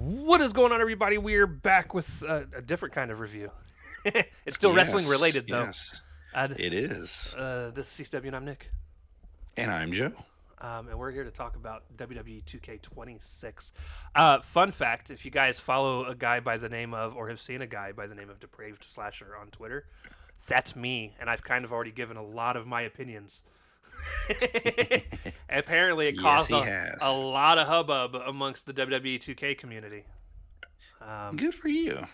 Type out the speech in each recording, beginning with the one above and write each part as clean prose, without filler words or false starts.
What is going on, everybody? We're back with a different kind of review. It's still wrestling Yes, related, though. yes, Uh, it is. this is CW, and I'm Nick. And I'm Joe. And we're here to talk about WWE2K26. Fun fact, if you guys follow a guy by the name of, or have seen a guy by the name of Depraved Slasher on Twitter, that's me, and I've kind of already given a lot of my opinions. Apparently, it Yes, caused he has. a lot of hubbub amongst the WWE 2K community. Good for you.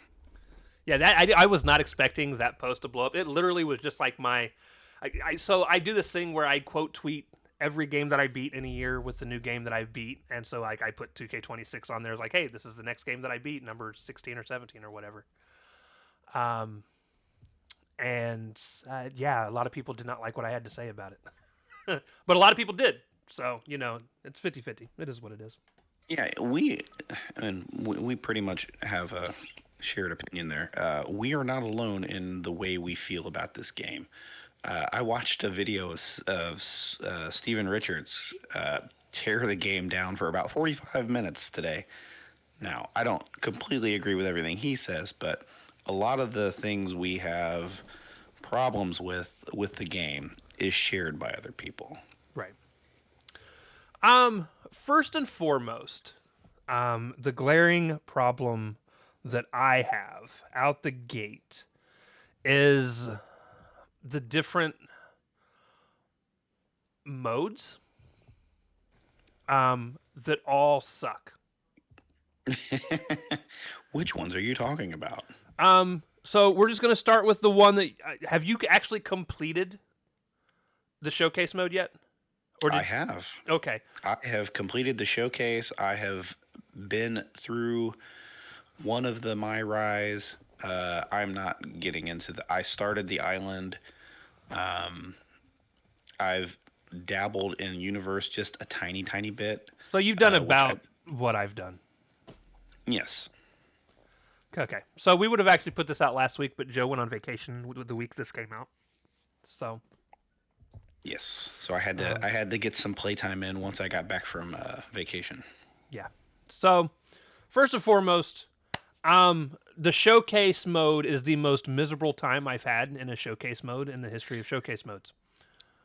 Yeah, I was not expecting that post to blow up. It literally was just like so I do this thing where I quote tweet every game that I beat in a year with the new game that I've beat, and so like I put 2K26 on there. It's like, hey, this is the next game that I beat, number 16 or 17 or whatever. Um, and yeah, a lot of people did not like what I had to say about it, but a lot of people did. So it's 50-50. It is what it is. Yeah, we pretty much have a shared opinion there. We are not alone in the way we feel about this game. I watched a video of Steven Richards tear the game down for about 45 minutes today. Now, I don't completely agree with everything he says, but a lot of the things we have problems with the game is shared by other people. Right. First and foremost, the glaring problem that I have out the gate is the different modes that all suck. Which ones are you talking about? So we're just going to start with the one that have you actually completed the showcase mode yet? I have. Okay. I have completed the showcase. I have been through one of the My Rise. I'm not getting into I started the island. I've dabbled in universe just a tiny, tiny bit. So you've done about what I've done. Yes. Okay. So we would have actually put this out last week, but Joe went on vacation with the week this came out. So. Yes. So I had to get some playtime in once I got back from vacation. Yeah. So first and foremost, the showcase mode is the most miserable time I've had in a showcase mode in the history of showcase modes.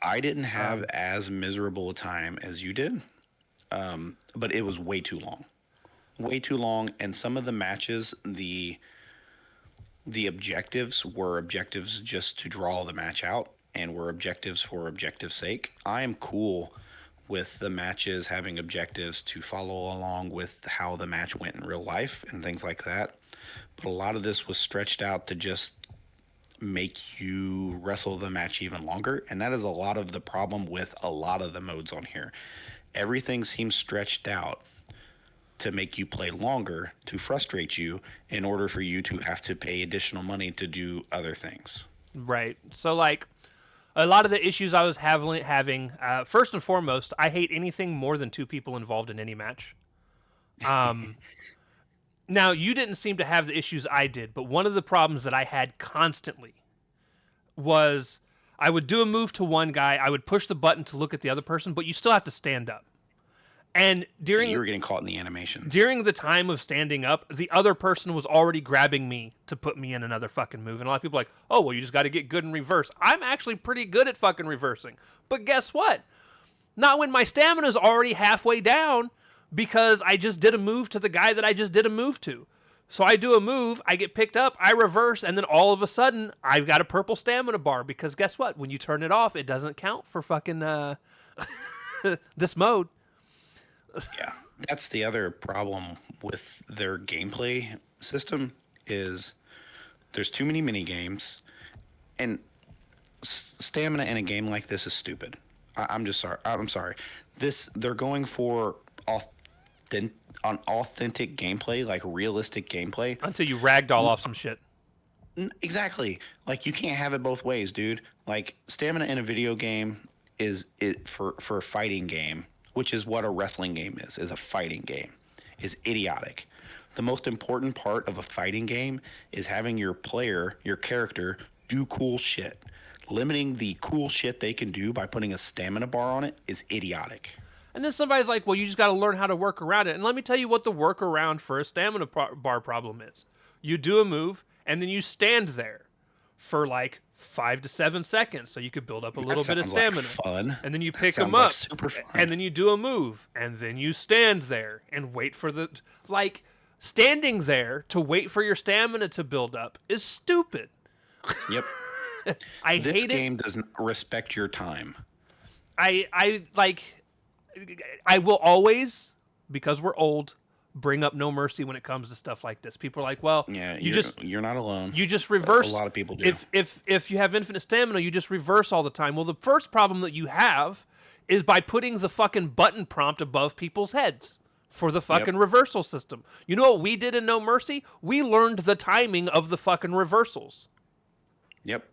I didn't have as miserable a time as you did, but it was way too long. Way too long, and some of the matches, the objectives were objectives just to draw the match out, and were objectives for objective's sake. I am cool with the matches having objectives to follow along with how the match went in real life and things like that. But a lot of this was stretched out to just make you wrestle the match even longer, and that is a lot of the problem with a lot of the modes on here. Everything seems stretched out to make you play longer, to frustrate you, in order for you to have to pay additional money to do other things. Right. So, like, a lot of the issues I was having first and foremost, I hate anything more than two people involved in any match. Now, you didn't seem to have the issues I did, but one of the problems that I had constantly was I would do a move to one guy, I would push the button to look at the other person, but you still have to stand up. And you were getting caught in the animations. During the time of standing up, the other person was already grabbing me to put me in another fucking move. And a lot of people are like, oh, well, you just got to get good in reverse. I'm actually pretty good at fucking reversing. But guess what? Not when my stamina is already halfway down because I just did a move to the guy that I just did a move to. So I do a move, I get picked up, I reverse, and then all of a sudden, I've got a purple stamina bar because guess what? When you turn it off, it doesn't count for fucking this mode. Yeah, that's the other problem with their gameplay system is there's too many mini games, and stamina in a game like this is stupid. I'm just sorry. I'm sorry. They're going for authentic gameplay, like realistic gameplay. Until you ragdoll off some shit. Exactly. Like you can't have it both ways, dude. Like stamina in a video game is it for a fighting game, which is what a wrestling game is a fighting game, is idiotic. The most important part of a fighting game is having your player, your character, do cool shit. Limiting the cool shit they can do by putting a stamina bar on it is idiotic. And then somebody's like, well, you just got to learn how to work around it. And let me tell you what the workaround for a stamina bar problem is. You do a move, and then you stand there for like 5 to 7 seconds so you could build up a little bit of stamina. Like fun. And then you pick them like up, super fun. and then you do a move, and then you stand there and wait for the... Like, standing there to wait for your stamina to build up is stupid. Yep. I hate it. This game does not respect your time. I will always, because we're old, bring up No Mercy when it comes to stuff like this. People are like, well, Yeah, you're not alone. You just reverse. A lot of people do. If you have infinite stamina, you just reverse all the time. Well, the first problem that you have is by putting the fucking button prompt above people's heads for the fucking reversal system. You know what we did in No Mercy? We learned the timing of the fucking reversals. Yep.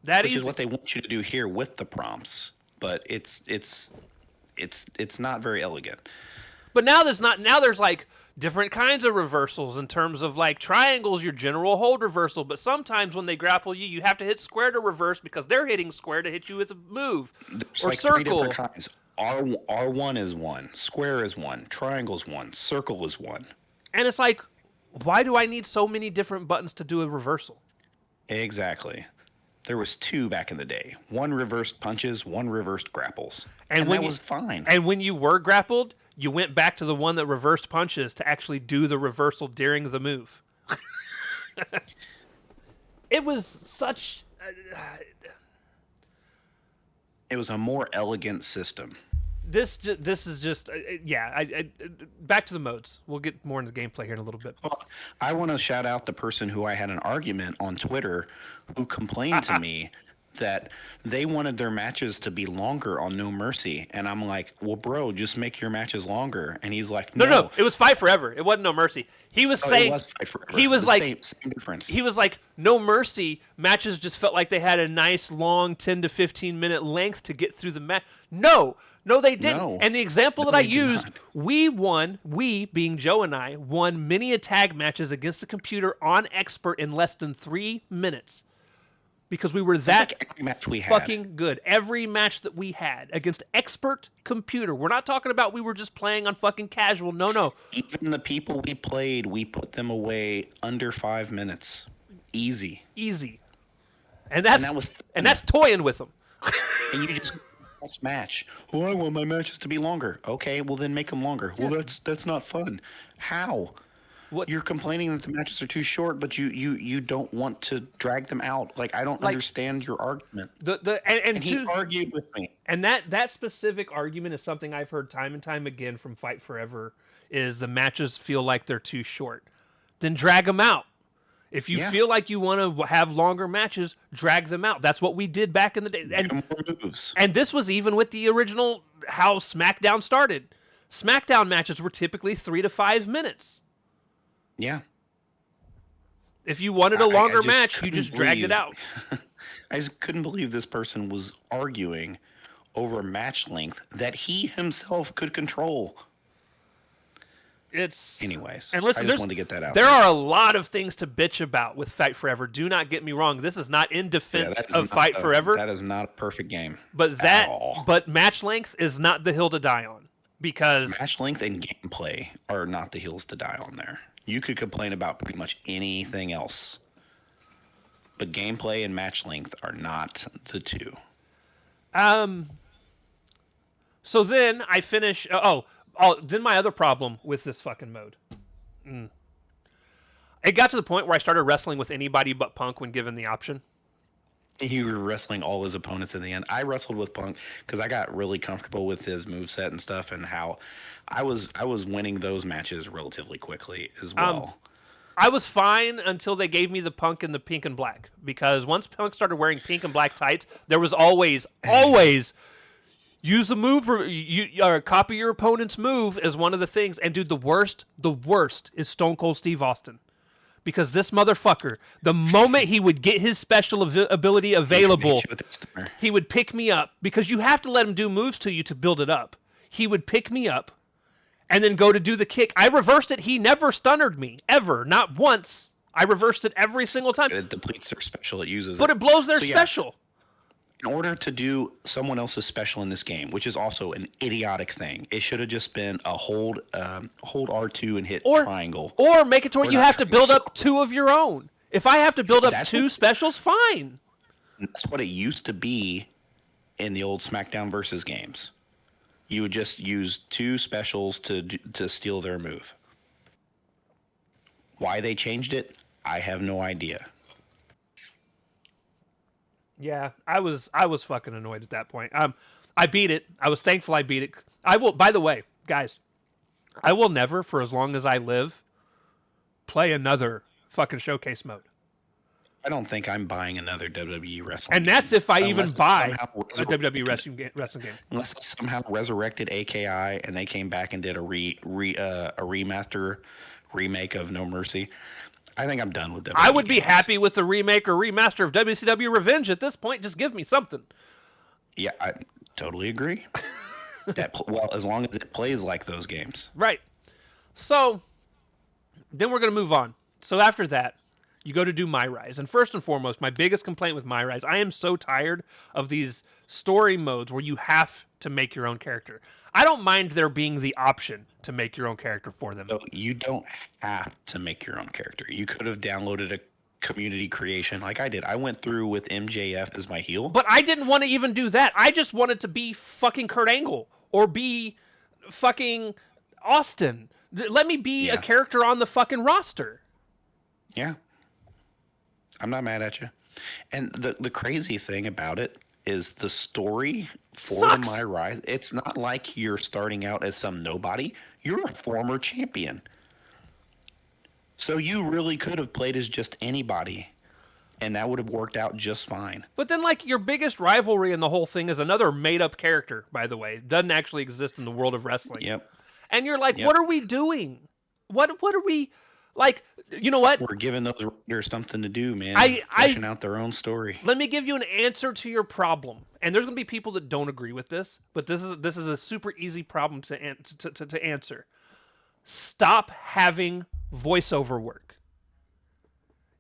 Which is what they want you to do here with the prompts, but it's not very elegant. But now there's like different kinds of reversals in terms of like triangles, your general hold reversal, but sometimes when they grapple you, you have to hit square to reverse because they're hitting square to hit you with a move. There's or like circle. 3 different kinds. R1 is 1, square is 1, triangle is 1, circle is 1. And it's like, why do I need so many different buttons to do a reversal? Exactly. There was 2 back in the day. 1 reversed punches, 1 reversed grapples. And when that was fine. And when you were grappled, you went back to the one that reversed punches to actually do the reversal during the move. It was such... It was a more elegant system. This is just... back to the modes. We'll get more into the gameplay here in a little bit. Well, I want to shout out the person who I had an argument on Twitter who complained to me that they wanted their matches to be longer on No Mercy. And I'm like, well, bro, just make your matches longer. And he's like, no, it was Fight Forever. It wasn't No Mercy. He was saying... It was Fight Forever. He was like... Same difference. He was like, No Mercy matches just felt like they had a nice, long 10 to 15 minute length to get through the match. No, they didn't. No. And the example that I used, we being Joe and I, won many tag matches against the computer on Expert in less than 3 minutes. Because we were that fucking good. Every match that we had against Expert computer. We're not talking about we were just playing on fucking casual. No. Even the people we played, we put them away under 5 minutes. Easy. And that's toying with them. And you just match. Well, I want my matches to be longer. Okay, well then make them longer. Yeah. Well, that's not fun. How? What? You're complaining that the matches are too short, but you don't want to drag them out. Like, I don't understand your argument. And he argued with me. And that specific argument is something I've heard time and time again from Fight Forever, is the matches feel like they're too short. Then drag them out. If you feel like you want to have longer matches, drag them out. That's what we did back in the day. And this was even with the original, how SmackDown started. SmackDown matches were typically 3 to 5 minutes. Yeah. If you wanted a longer match, you just dragged it out. I just couldn't believe this person was arguing over match length that he himself could control. Anyways, and listen, I just wanted to get that out. There are a lot of things to bitch about with Fight Forever. Do not get me wrong. This is not in defense of Fight Forever. That is not a perfect game. But match length is not the hill to die on, because match length and gameplay are not the hills to die on there. You could complain about pretty much anything else, but gameplay and match length are not the two. So then I finish. Then my other problem with this fucking mode. It got to the point where I started wrestling with anybody but Punk when given the option. You were wrestling all his opponents in the end. I wrestled with Punk because I got really comfortable with his moveset and stuff, and how I was winning those matches relatively quickly as well. I was fine until they gave me the Punk in the pink and black, because once Punk started wearing pink and black tights, there was always use the move, or copy your opponent's move as one of the things. And dude, the worst is Stone Cold Steve Austin. Because this motherfucker, the moment he would get his special ability available, he would pick me up, because you have to let him do moves to you to build it up. He would pick me up and then go to do the kick. I reversed it. He never stunnered me, ever. Not once. I reversed it every single time. It depletes their special. It uses But it blows their special. in order to do someone else's special in this game, which is also an idiotic thing, it should have just been a hold R2 and hit Or triangle. or make it to where Or you not have to triangle, build up 2 of your own. If I have to build up That's 2 what- specials, fine. That's what it used to be in the old SmackDown versus games. You would just use 2 specials to steal their move. Why they changed it, I have no idea. Yeah, I was fucking annoyed at that point. I beat it. I was thankful I beat it. I will. By the way, guys, I will never, for as long as I live, play another fucking showcase mode. I don't think I'm buying another WWE wrestling. And that's game, if I even unless buy somehow a WWE wrestling game. Unless they somehow resurrected AKI and they came back and did a remaster remake of No Mercy. I think I'm done with WWE. I would be games. happy with the remake or remaster of WCW Revenge at this point. Just give me something. Yeah, I totally agree. Well, as long as it plays like those games. Right. So, then we're going to move on. So after that, you go to do My Rise. And first and foremost, my biggest complaint with My Rise, I am so tired of these story modes where you have to make your own character. I don't mind there being the option to make your own character for them. So you don't have to make your own character. You could have downloaded a community creation like I did. I went through with MJF as my heel. But I didn't want to even do that. I just wanted to be fucking Kurt Angle or be fucking Austin. Let me be a character on the fucking roster. Yeah. I'm not mad at you. And the crazy thing about it is the story for the My Rise. It's not like you're starting out as some nobody. You're a former champion. So you really could have played as just anybody, and that would have worked out just fine. But then, like, your biggest rivalry in the whole thing is another made-up character, by the way. Doesn't actually exist in the world of wrestling. Yep. And you're like, what are we doing? What are we... Like, you know what? We're giving those writers something to do, man. Fleshing out their own story. Let me give you an answer to your problem. And there's going to be people that don't agree with this, but this is a super easy problem to answer. Stop having voiceover work.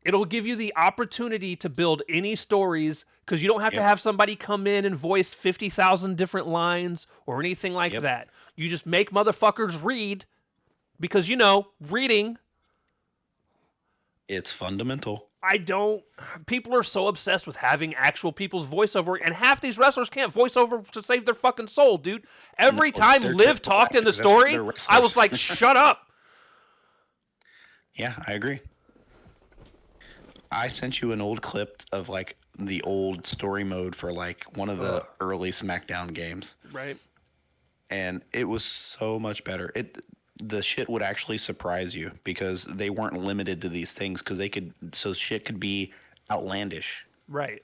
It'll give you the opportunity to build any stories because you don't have to have somebody come in and voice 50,000 different lines or anything like that. You just make motherfuckers read because, reading... It's fundamental. People are so obsessed with having actual people's voiceover, and half these wrestlers can't voice over to save their fucking soul, dude. Every time Liv talked in the story, I was like, shut up. Yeah, I agree. I sent you an old clip of like the old story mode for like one of the early SmackDown games. Right. And it was so much better. The shit would actually surprise you because they weren't limited to these things so shit could be outlandish. Right.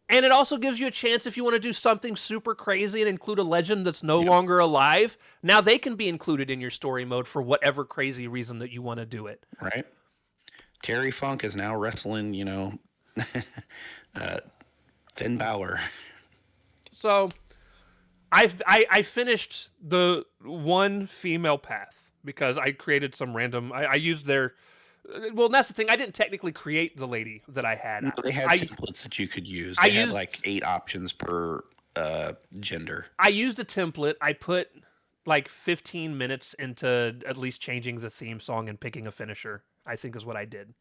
And it also gives you a chance if you want to do something super crazy and include a legend that's no longer alive. Now they can be included in your story mode for whatever crazy reason that you want to do it. Right. Terry Funk is now wrestling, Finn Balor. So I finished the one female path because I created some random... I used their... Well, that's the thing. I didn't technically create the lady that I had. No, they had templates that you could use. They had like 8 options per gender. I used a template. I put like 15 minutes into at least changing the theme song and picking a finisher, I think is what I did.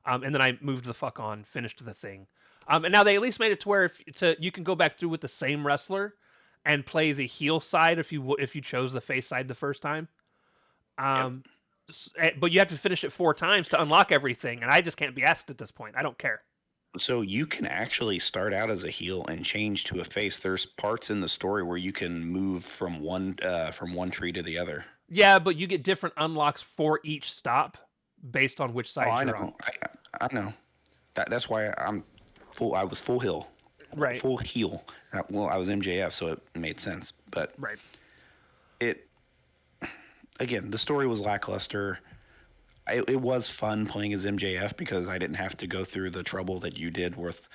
And then I moved the fuck on, finished the thing. And now they at least made it to where you can go back through with the same wrestler and play the heel side if you chose the face side the first time. But you have to finish it 4 times to unlock everything, and I just can't be asked at this point. I don't care. So you can actually start out as a heel and change to a face. There's parts in the story where you can move from one tree to the other. Yeah, but you get different unlocks for each stop based on which side you're on. I know. That's why I was full heel. Right. Full heel. Well, I was MJF, so it made sense. But right. Again, the story was lackluster. It was fun playing as MJF because I didn't have to go through the trouble that you did with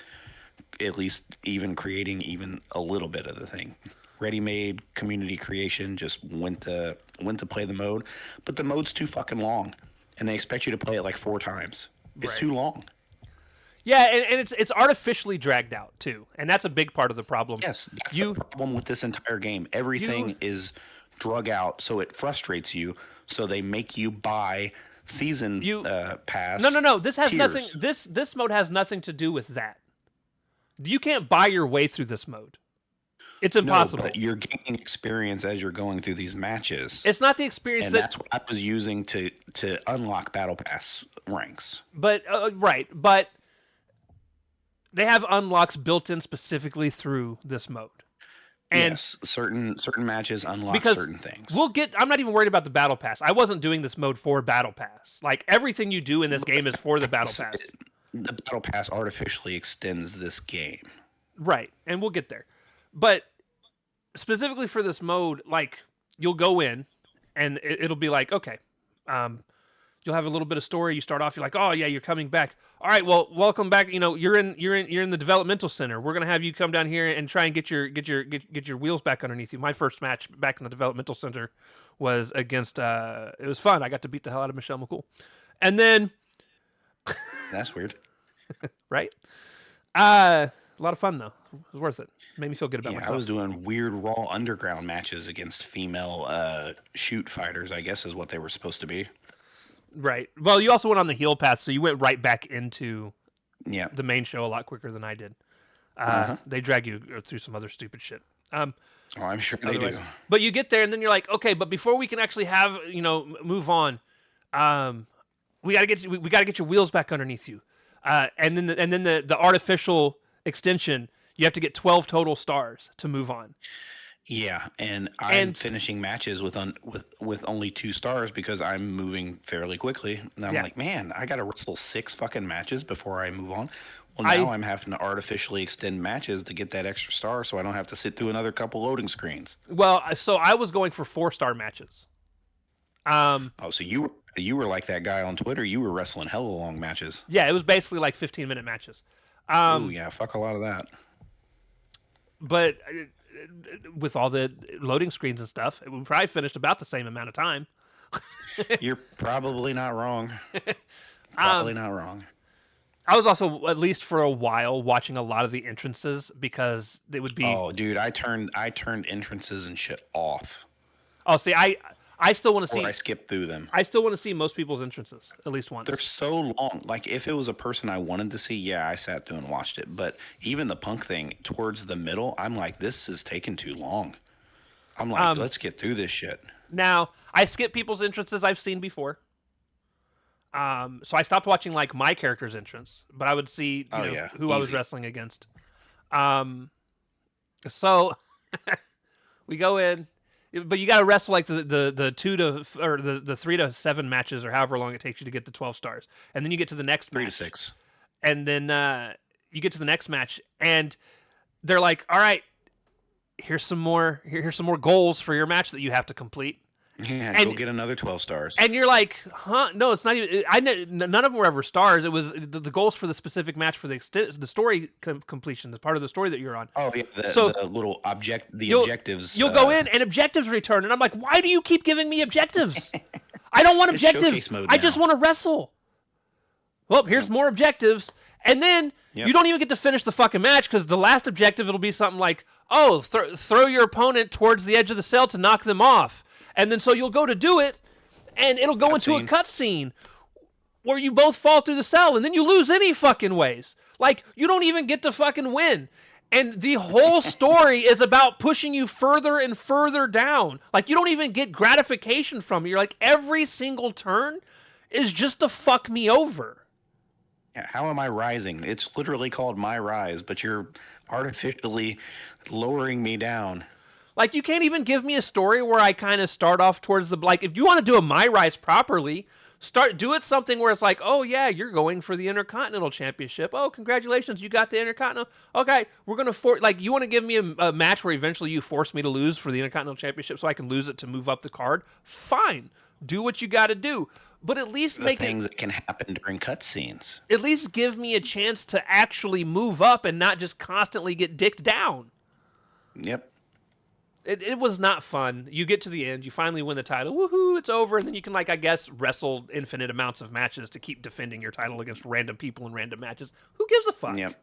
at least even creating even a little bit of the thing. Ready-made community creation, just went to play the mode. But the mode's too fucking long, and they expect you to play it like 4 times. It's too long. Yeah, and it's artificially dragged out too, and that's a big part of the problem. Yes, that's You the problem with this entire game. you Everything is drug out, so it frustrates you. So they make you buy season you pass no. This has nothing. tiers. This mode has nothing to do with that. You can't buy your way through this mode. It's No, impossible. but you're gaining experience as you're going through these matches, It's not the experience and that, that's what I was using to unlock battle pass ranks. but right, but they have unlocks built in specifically through this mode. And yes, certain matches unlock because certain things. I'm not even worried about the battle pass. I wasn't doing this mode for battle pass. Like everything you do in this game is for the battle pass. The battle pass artificially extends this game. Right, and we'll get there. But specifically for this mode, like you'll go in and it'll be like, okay, you'll have a little bit of story. You start off, you're like, oh yeah, you're coming back. All right, well, welcome back. You know, you're in the developmental center. We're gonna have you come down here and try and get your wheels back underneath you. My first match back in the developmental center was against. It was fun. I got to beat the hell out of Michelle McCool, and then That's weird. right, a lot of fun though. It was worth it. Made me feel good about Yeah, myself. I was doing weird raw underground matches against female shoot fighters, I guess is what they were supposed to be. Right. Well, you also went on the heel path, so you went right back into Yeah. the main show a lot quicker than I did. They drag you through some other stupid shit. Oh, I'm sure they do. But you get there, and then you're like, okay, but before we can actually have move on, we gotta get your wheels back underneath you, and then the artificial extension. You have to get 12 total stars to move on. Yeah, and I'm finishing matches with only 2 stars because I'm moving fairly quickly. And I'm like, man, I got to wrestle 6 fucking matches before I move on. Well, now I'm having to artificially extend matches to get that extra star, so I don't have to sit through another couple loading screens. Well, so I was going for 4-star matches. Oh, so you were like that guy on Twitter. You were wrestling hella long matches. Yeah, it was basically like 15-minute matches. Oh yeah, fuck a lot of that. But with all the loading screens and stuff, we probably finished about the same amount of time. You're probably not wrong. Probably not wrong. I was also, at least for a while, watching a lot of the entrances because they would be. Oh, dude, I turned entrances and shit off. Oh, see, I still want to see. Or I skipped through them. I still want to see most people's entrances at least once. They're so long. Like if it was a person I wanted to see, yeah, I sat through and watched it. But even the Punk thing towards the middle, I'm like, this is taking too long. I'm like, let's get through this shit. Now I skip people's entrances I've seen before. So I stopped watching like my character's entrance, but I would see who I was wrestling against. So we go in. But you got to wrestle like the 2 to or the 3 to 7 matches or however long it takes you to get to 12 stars, and then you get to the next 3 match, to 6, and then you get to the next match, and they're like, "All right, here's some more goals for your match that you have to complete." Yeah, and, go get another 12 stars. And you're like, huh? No, it's not even. None of them were ever stars. It was the goals for the specific match for the story completion, the part of the story that you're on. Oh yeah, the little objectives. You'll go in and objectives return, and I'm like, why do you keep giving me objectives? I don't want objectives. I just want to wrestle. Well, here's more objectives, and then you don't even get to finish the fucking match because the last objective it'll be something like, oh, throw your opponent towards the edge of the cell to knock them off. And then so you'll go to do it, and it'll go into a cutscene where you both fall through the cell, and then you lose any fucking ways. Like, you don't even get to fucking win. And the whole story is about pushing you further and further down. Like, you don't even get gratification from it. You're like, every single turn is just to fuck me over. Yeah, how am I rising? It's literally called My Rise, but you're artificially lowering me down. Like, you can't even give me a story where I kind of start off towards the... Like, if you want to do a My Rise properly, do it something where it's like, oh, yeah, you're going for the Intercontinental Championship. Oh, congratulations, you got the Intercontinental. Okay, we're going to... Like, you want to give me a match where eventually you force me to lose for the Intercontinental Championship so I can lose it to move up the card? Fine. Do what you got to do. But at least make things that can happen during cutscenes. At least give me a chance to actually move up and not just constantly get dicked down. Yep. It was not fun. You get to the end, you finally win the title, woohoo, it's over, and then you can, like, I guess, wrestle infinite amounts of matches to keep defending your title against random people in random matches. Who gives a fuck? Yep.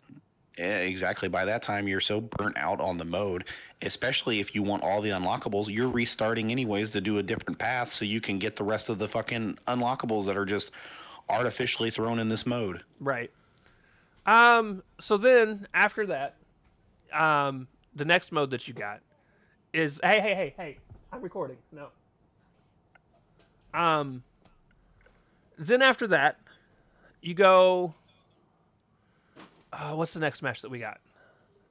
Yeah, exactly. By that time, you're so burnt out on the mode, especially if you want all the unlockables, you're restarting anyways to do a different path so you can get the rest of the fucking unlockables that are just artificially thrown in this mode. Right. So then, after that, the next mode that you got is, hey, I'm recording. No. Then after that, you go, what's the next match that we got?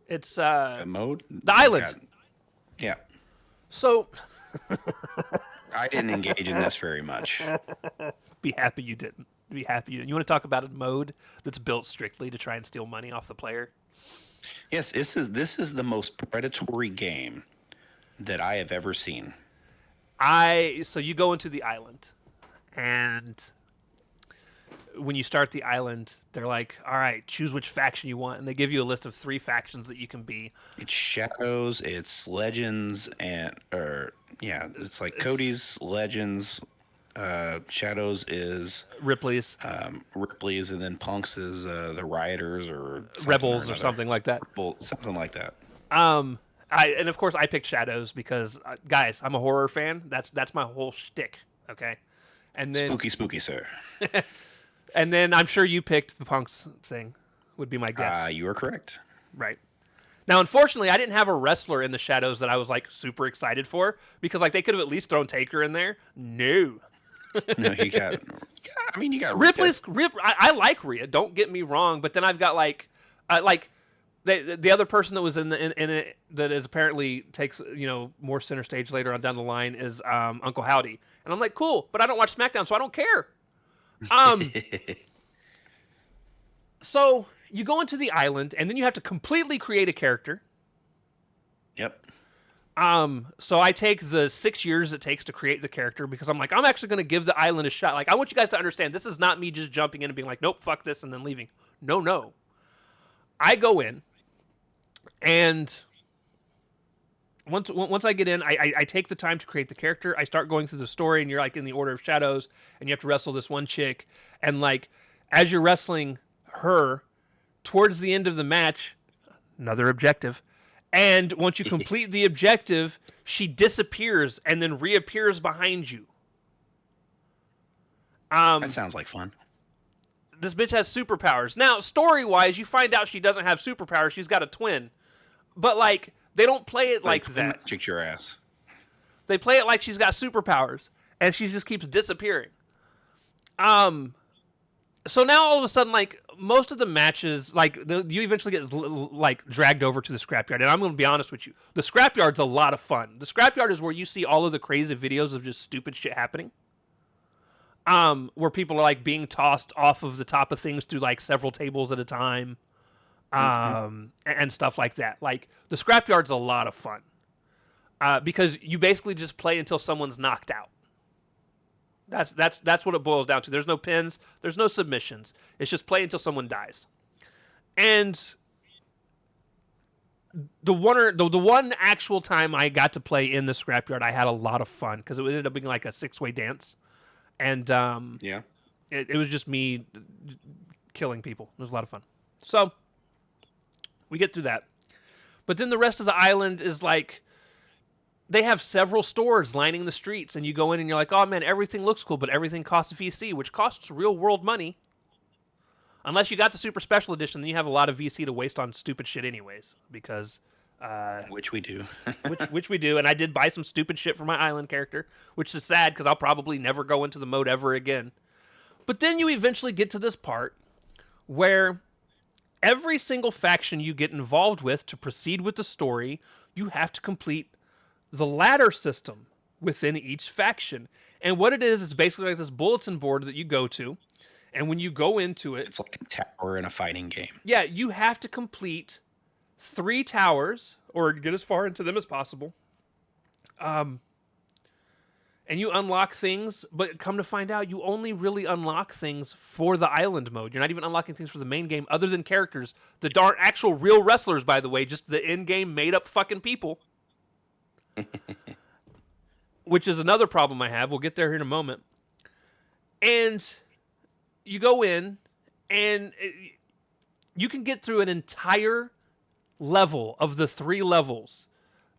It's The mode? the island. Yeah. So I didn't engage in this very much. be happy you didn't. Be happy you didn't. You want to talk about a mode that's built strictly to try and steal money off the player? Yes, this is the most predatory game that I have ever seen. So you go into the island, and when you start the island, they're like, all right, choose which faction you want, and they give you a list of 3 factions that you can be. It's Shadows, it's Legends, it's like Cody's Legends, Shadows is Ripley's, Ripley's, and then Punk's is the Rioters or Rebels or something like that. Something like that. And of course I picked Shadows because, guys, I'm a horror fan. That's my whole shtick. Okay, and then Spooky, sir. And then I'm sure you picked the Punks thing, would be my guess. You are correct. Right. Now, unfortunately, I didn't have a wrestler in the Shadows that I was, like, super excited for, because, like, they could have at least thrown Taker in there. No. No, you got. You got Ripley's. I like Rhea. Don't get me wrong, but then I've got the other person that was in it that is apparently takes more center stage later on down the line is Uncle Howdy, and I'm like, cool, but I don't watch SmackDown, so I don't care. So you go into the island, and then you have to completely create a character. Yep. So I take the 6 years it takes to create the character because I'm like, I'm actually going to give the island a shot. Like, I want you guys to understand, this is not me just jumping in and being like, nope, fuck this, and then leaving. No. I go in, and once I get in, I take the time to create the character. I start going through the story, and you're like in the Order of Shadows, and you have to wrestle this one chick, and like as you're wrestling her, towards the end of the match, another objective. And once you complete the objective, she disappears and then reappears behind you. That sounds like fun. This bitch has superpowers. Now, story-wise, you find out she doesn't have superpowers. She's got a twin. But, like, they don't play it like that. Magic your ass. They play it like she's got superpowers. And she just keeps disappearing. So now all of a sudden, like, most of the matches, like, you eventually get, like, dragged over to the scrapyard. And I'm going to be honest with you. The scrapyard's a lot of fun. The scrapyard is where you see all of the crazy videos of just stupid shit happening. Where people are, like, being tossed off of the top of things through, like, several tables at a time. And stuff like that. Like, the scrapyard's a lot of fun. Because you basically just play until someone's knocked out. That's what it boils down to. There's no pins. There's no submissions. It's just play until someone dies. And the one actual time I got to play in the scrapyard, I had a lot of fun because it ended up being like a 6-way dance, and yeah, it was just me killing people. It was a lot of fun. So we get through that, but then the rest of the island is like, they have several stores lining the streets, and you go in and you're like, oh man, everything looks cool, but everything costs VC, which costs real world money. Unless you got the super special edition, then you have a lot of VC to waste on stupid shit anyways, because... which we do. which we do, and I did buy some stupid shit for my island character, which is sad, because I'll probably never go into the mode ever again. But then you eventually get to this part where every single faction you get involved with to proceed with the story, you have to complete the ladder system within each faction. And what it is, it's basically like this bulletin board that you go to, and when you go into it... It's like a tower in a fighting game. Yeah, you have to complete 3 towers, or get as far into them as possible. And you unlock things, but come to find out, you only really unlock things for the island mode. You're not even unlocking things for the main game, other than characters that aren't actual real wrestlers, by the way, just the in-game made-up fucking people. which is another problem I have. We'll get there in a moment. And you go in, and you can get through an entire level of the 3 levels,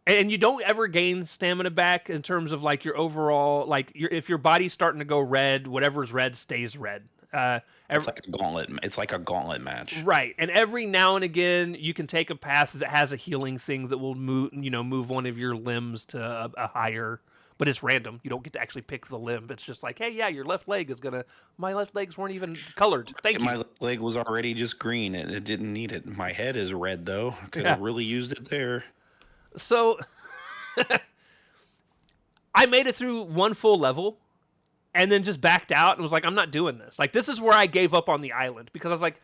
and you don't ever gain stamina back in terms of like your overall, like if your body's starting to go red, whatever's red stays red. It's like a gauntlet. It's like a gauntlet match. Right, and every now and again you can take a path that has a healing thing that will move one of your limbs to a higher, but it's random. You don't get to actually pick the limb. It's just like, hey, yeah, your left leg is gonna. My left legs weren't even colored. Thank you. My leg was already just green, and it didn't need it. My head is red though. I could have really used it there. So I made it through one full level and then just backed out and was like, I'm not doing this. Like, this is where I gave up on the island, because I was like,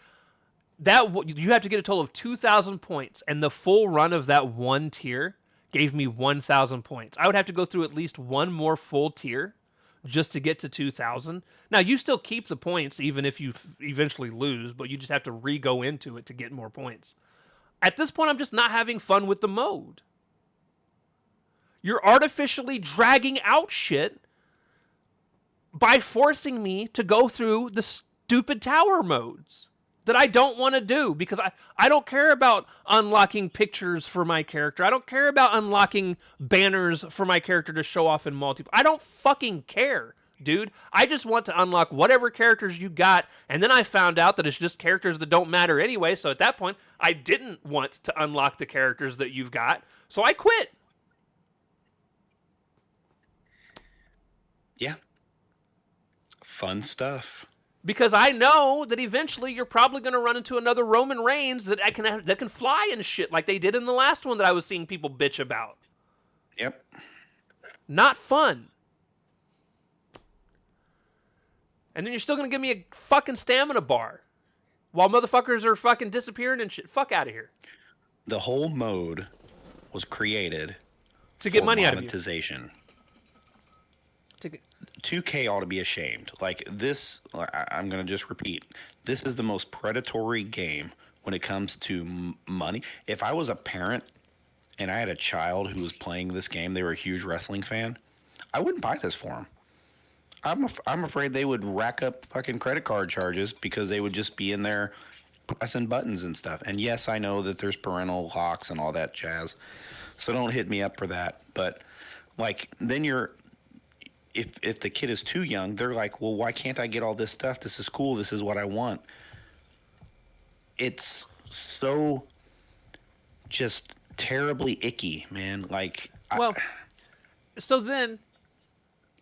you have to get a total of 2,000 points, and the full run of that one tier gave me 1,000 points. I would have to go through at least one more full tier just to get to 2,000. Now, you still keep the points even if you eventually lose, but you just have to re-go into it to get more points. At this point, I'm just not having fun with the mode. You're artificially dragging out shit by forcing me to go through the stupid tower modes that I don't want to do, because I don't care about unlocking pictures for my character. I don't care about unlocking banners for my character to show off in multiplayer. I don't fucking care, dude. I just want to unlock whatever characters you got, and then I found out that it's just characters that don't matter anyway, so at that point, I didn't want to unlock the characters that you've got, so I quit. Yeah. Fun stuff. Because I know that eventually you're probably going to run into another Roman Reigns that can fly and shit like they did in the last one that I was seeing people bitch about. Yep. Not fun. And then you're still going to give me a fucking stamina bar while motherfuckers are fucking disappearing and shit. Fuck out of here. The whole mode was created to get money out of you. Monetization. 2K ought to be ashamed. Like this, I'm going to just repeat. This is the most predatory game when it comes to money. If I was a parent and I had a child who was playing this game, they were a huge wrestling fan, I wouldn't buy this for them. I'm afraid they would rack up fucking credit card charges because they would just be in there pressing buttons and stuff. And yes, I know that there's parental locks and all that jazz, so don't hit me up for that. But like, then if the kid is too young, they're like, well, why can't I get all this stuff? This is cool. This is what I want. It's so just terribly icky, man. Like, so then,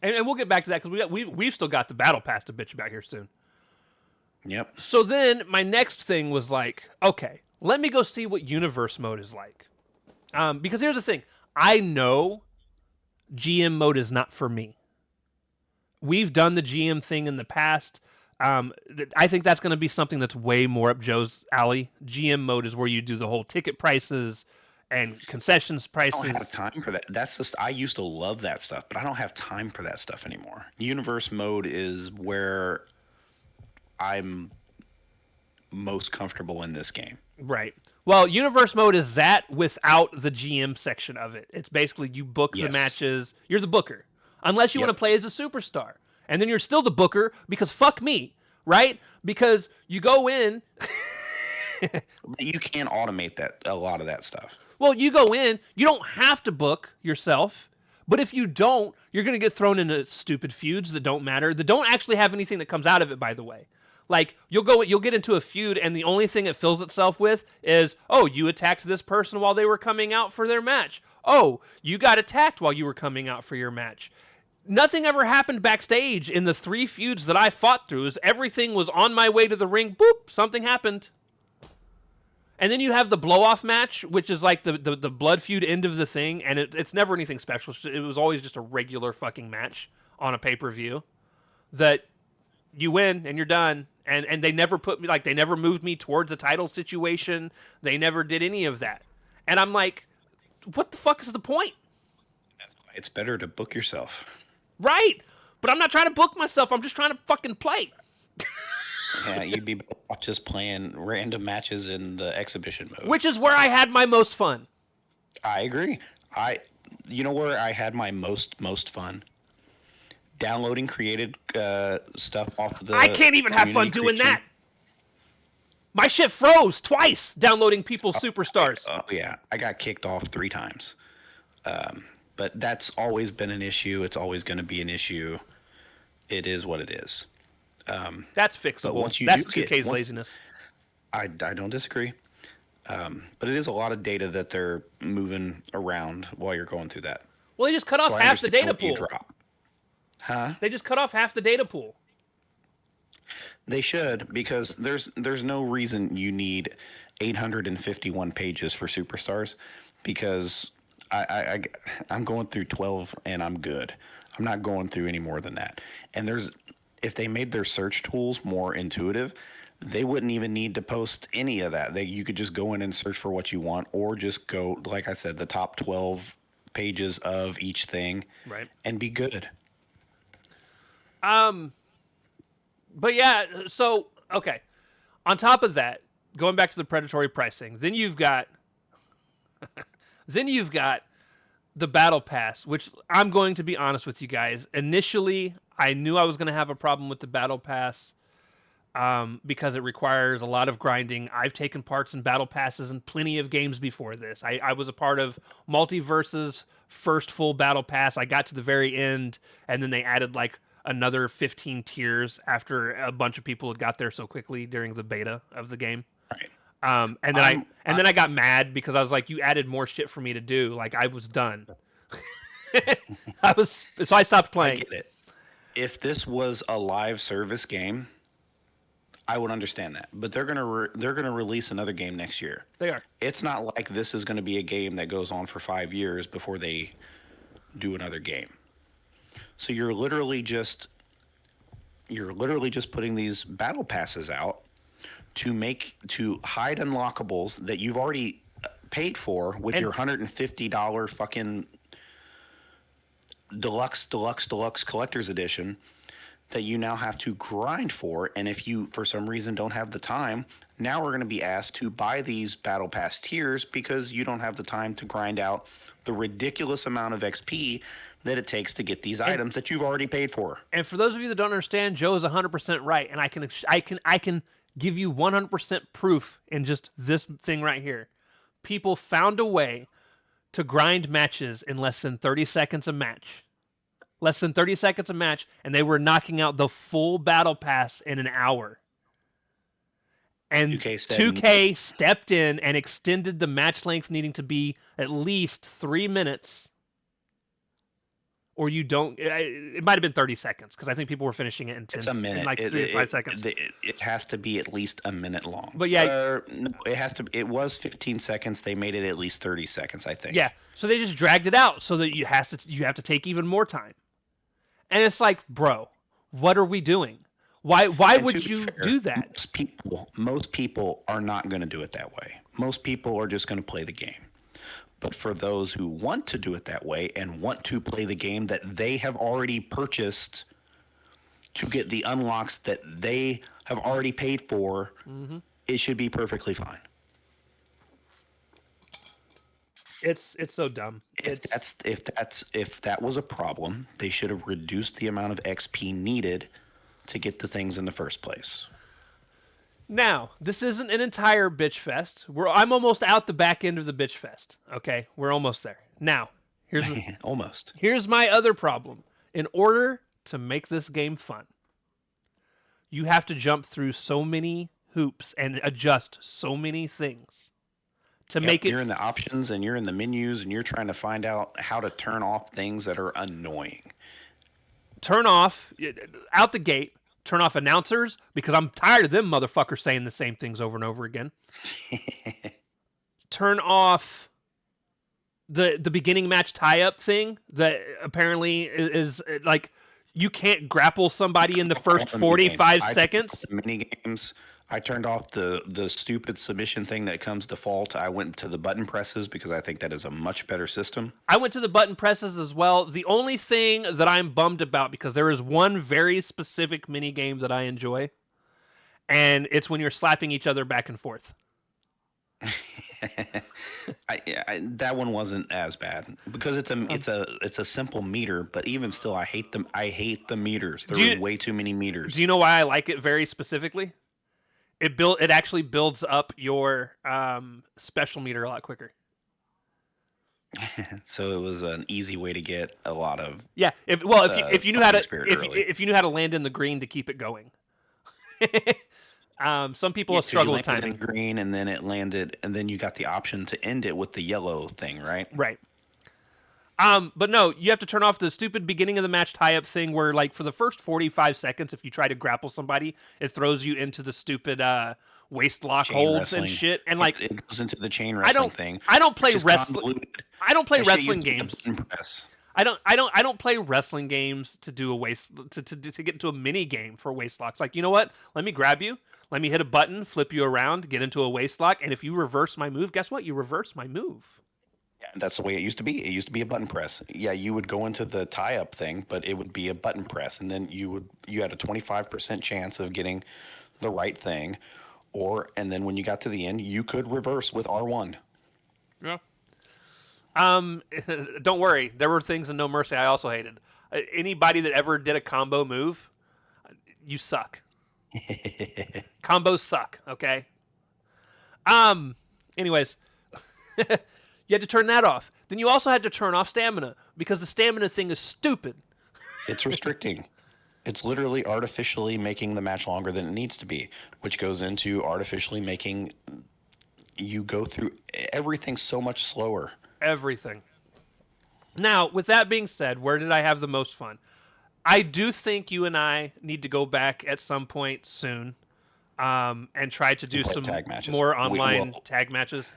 and we'll get back to that because we've still got the battle pass to bitch about here soon. Yep. So then my next thing was like, okay, let me go see what universe mode is like. Because here's the thing. I know GM mode is not for me. We've done the GM thing in the past. I think that's going to be something that's way more up Joe's alley. GM mode is where you do the whole ticket prices and concessions prices. I don't have time for that. That's just, I used to love that stuff, but I don't have time for that stuff anymore. Universe mode is where I'm most comfortable in this game. Right. Well, universe mode is that without the GM section of it. It's basically you book the matches. You're the booker. Unless you want to play as a superstar. And then you're still the booker because fuck me, right? Because you go in. You can automate a lot of that stuff. Well, you go in, you don't have to book yourself. But if you don't, you're going to get thrown into stupid feuds that don't matter. That don't actually have anything that comes out of it, by the way. Like, you'll get into a feud, and the only thing it fills itself with is, oh, you attacked this person while they were coming out for their match. Oh, you got attacked while you were coming out for your match. Nothing ever happened backstage in the 3 feuds that I fought through. Everything was on my way to the ring. Boop, something happened. And then you have the blow-off match, which is like the blood feud end of the thing, and it's never anything special. It was always just a regular fucking match on a pay-per-view that you win and you're done. And they never they never moved me towards a title situation. They never did any of that. And I'm like, what the fuck is the point? It's better to book yourself. Right. But I'm not trying to book myself. I'm just trying to fucking play. Yeah, you'd be just playing random matches in the exhibition mode. Which is where I had my most fun. I agree. You know where I had my most fun? Downloading created stuff off I the can't even have fun community doing creation. that. My shit froze twice downloading people's superstars. Oh yeah, I got kicked off 3 times. But that's always been an issue. It's always going to be an issue. It is what it is. That's But fixable. once you That's do get, 2K's once laziness. I don't disagree. But it is a lot of data that they're moving around while you're going through that. Well, they just cut So off I half the understand data what you pool. drop. Huh? They just cut off half the data pool. They should, because there's no reason you need 851 pages for superstars, because I'm going through 12 and I'm good. I'm not going through any more than that. And if they made their search tools more intuitive, they wouldn't even need to post any of that. You could just go in and search for what you want, or just go, like I said, the top 12 pages of each thing, Right. and be good. But yeah, so okay. On top of that, going back to the predatory pricing, then you've got the battle pass, which I'm going to be honest with you guys. Initially, I knew I was going to have a problem with the battle pass because it requires a lot of grinding. I've taken parts in battle passes in plenty of games before this. I was a part of Multiverse's first full battle pass. I got to the very end, and then they added like another 15 tiers after a bunch of people had got there so quickly during the beta of the game. Right. And then I got mad because I was like, you added more shit for me to do. Like I was done. So I stopped I playing. get it. If this was a live service game, I would understand that. But they're gonna release another game next year. They are. It's not like this is gonna be a game that goes on for 5 years before they do another game. So you're literally just putting these battle passes out to hide unlockables that you've already paid for with your $150 fucking deluxe collector's edition that you now have to grind for. And if you for some reason don't have the time, now we're going to be asked to buy these battle pass tiers because you don't have the time to grind out the ridiculous amount of XP that it takes to get these items that you've already paid for. And for those of you that don't understand, Joe is 100% right, and I can give you 100% proof in just this thing right here. People found a way to grind matches in less than 30 seconds a match. Less than 30 seconds a match, and they were knocking out the full battle pass in an hour. And 2K stepped in and extended the match length needing to be at least 3 minutes. Or you don't. It might have been 30 seconds because I think people were finishing it in 10. It's a minute. In like 3 to 5 seconds. It has to be at least a minute long. But yeah, no, it has to. It was 15 seconds. They made it at least 30 seconds, I think. Yeah. So they just dragged it out so that you have to take even more time. And it's like, bro, what are we doing? Why would you do that? Most people are not going to do it that way. Most people are just going to play the game. But for those who want to do it that way and want to play the game that they have already purchased to get the unlocks that they have already paid for, it should be perfectly fine. It's so dumb. If that was a problem, they should have reduced the amount of XP needed to get the things in the first place. Now, this isn't an entire bitch fest. I'm almost out the back end of the bitch fest. Okay, we're almost there. Now, here's my other problem. In order to make this game fun, you have to jump through so many hoops and adjust so many things to make it. You're in the options and you're in the menus and you're trying to find out how to turn off things that are annoying. Turn off out the gate. Turn off announcers because I'm tired of them motherfuckers saying the same things over and over again. Turn off the beginning match tie-up thing that apparently is like you can't grapple somebody in the first 45 seconds. Mini games. I turned off the stupid submission thing that comes default. I went to the button presses because I think that is a much better system. I went to the button presses as well. The only thing that I'm bummed about, because there is one very specific mini game that I enjoy, and it's when you're slapping each other back and forth. That one wasn't as bad because it's a simple meter, but even still, I hate the meters. Do There was you way too many do meters. you know why I like it very specifically? It actually builds up your special meter a lot quicker. So it was an easy way to get a lot of Yeah, if you knew how fighting to spirit early. if you knew how to land in the green to keep it going. Some people Yeah, have because you struggled with landed in timing. green and then it landed, and then you got the option to end it with the yellow thing, right? Right. But no, you have to turn off the stupid beginning of the match tie-up thing where, like, for the first 45 seconds, if you try to grapple somebody, it throws you into the stupid waist lock Chain holds and wrestling. shit. And like, It goes into the chain I wrestling don't, thing, I don't which play is wrestling. convoluted. I don't play That shit wrestling used to be the games. button press. I don't play wrestling games to do a waist to get into a mini game for waist locks. Like, you know what? Let me grab you. Let me hit a button, flip you around, get into a waist lock, and if you reverse my move, guess what? You reverse my move. Yeah, that's the way it used to be. It used to be a button press. Yeah, you would go into the tie-up thing, but it would be a button press, and then you had a 25% chance of getting the right thing, and then when you got to the end, you could reverse with R1. Yeah. Um, don't worry. There were things in No Mercy I also hated. Anybody that ever did a combo move, you suck. Combos suck. Okay. Um. Anyways, you had to turn that off. Then you also had to turn off stamina because the stamina thing is stupid. It's restricting. It's literally artificially making the match longer than it needs to be, which goes into artificially making you go through everything so much slower. Everything. Now, with that being said, where did I have the most fun? I do think you and I need to go back at some point soon, and try to do Play some tag matches. more We online will. tag matches.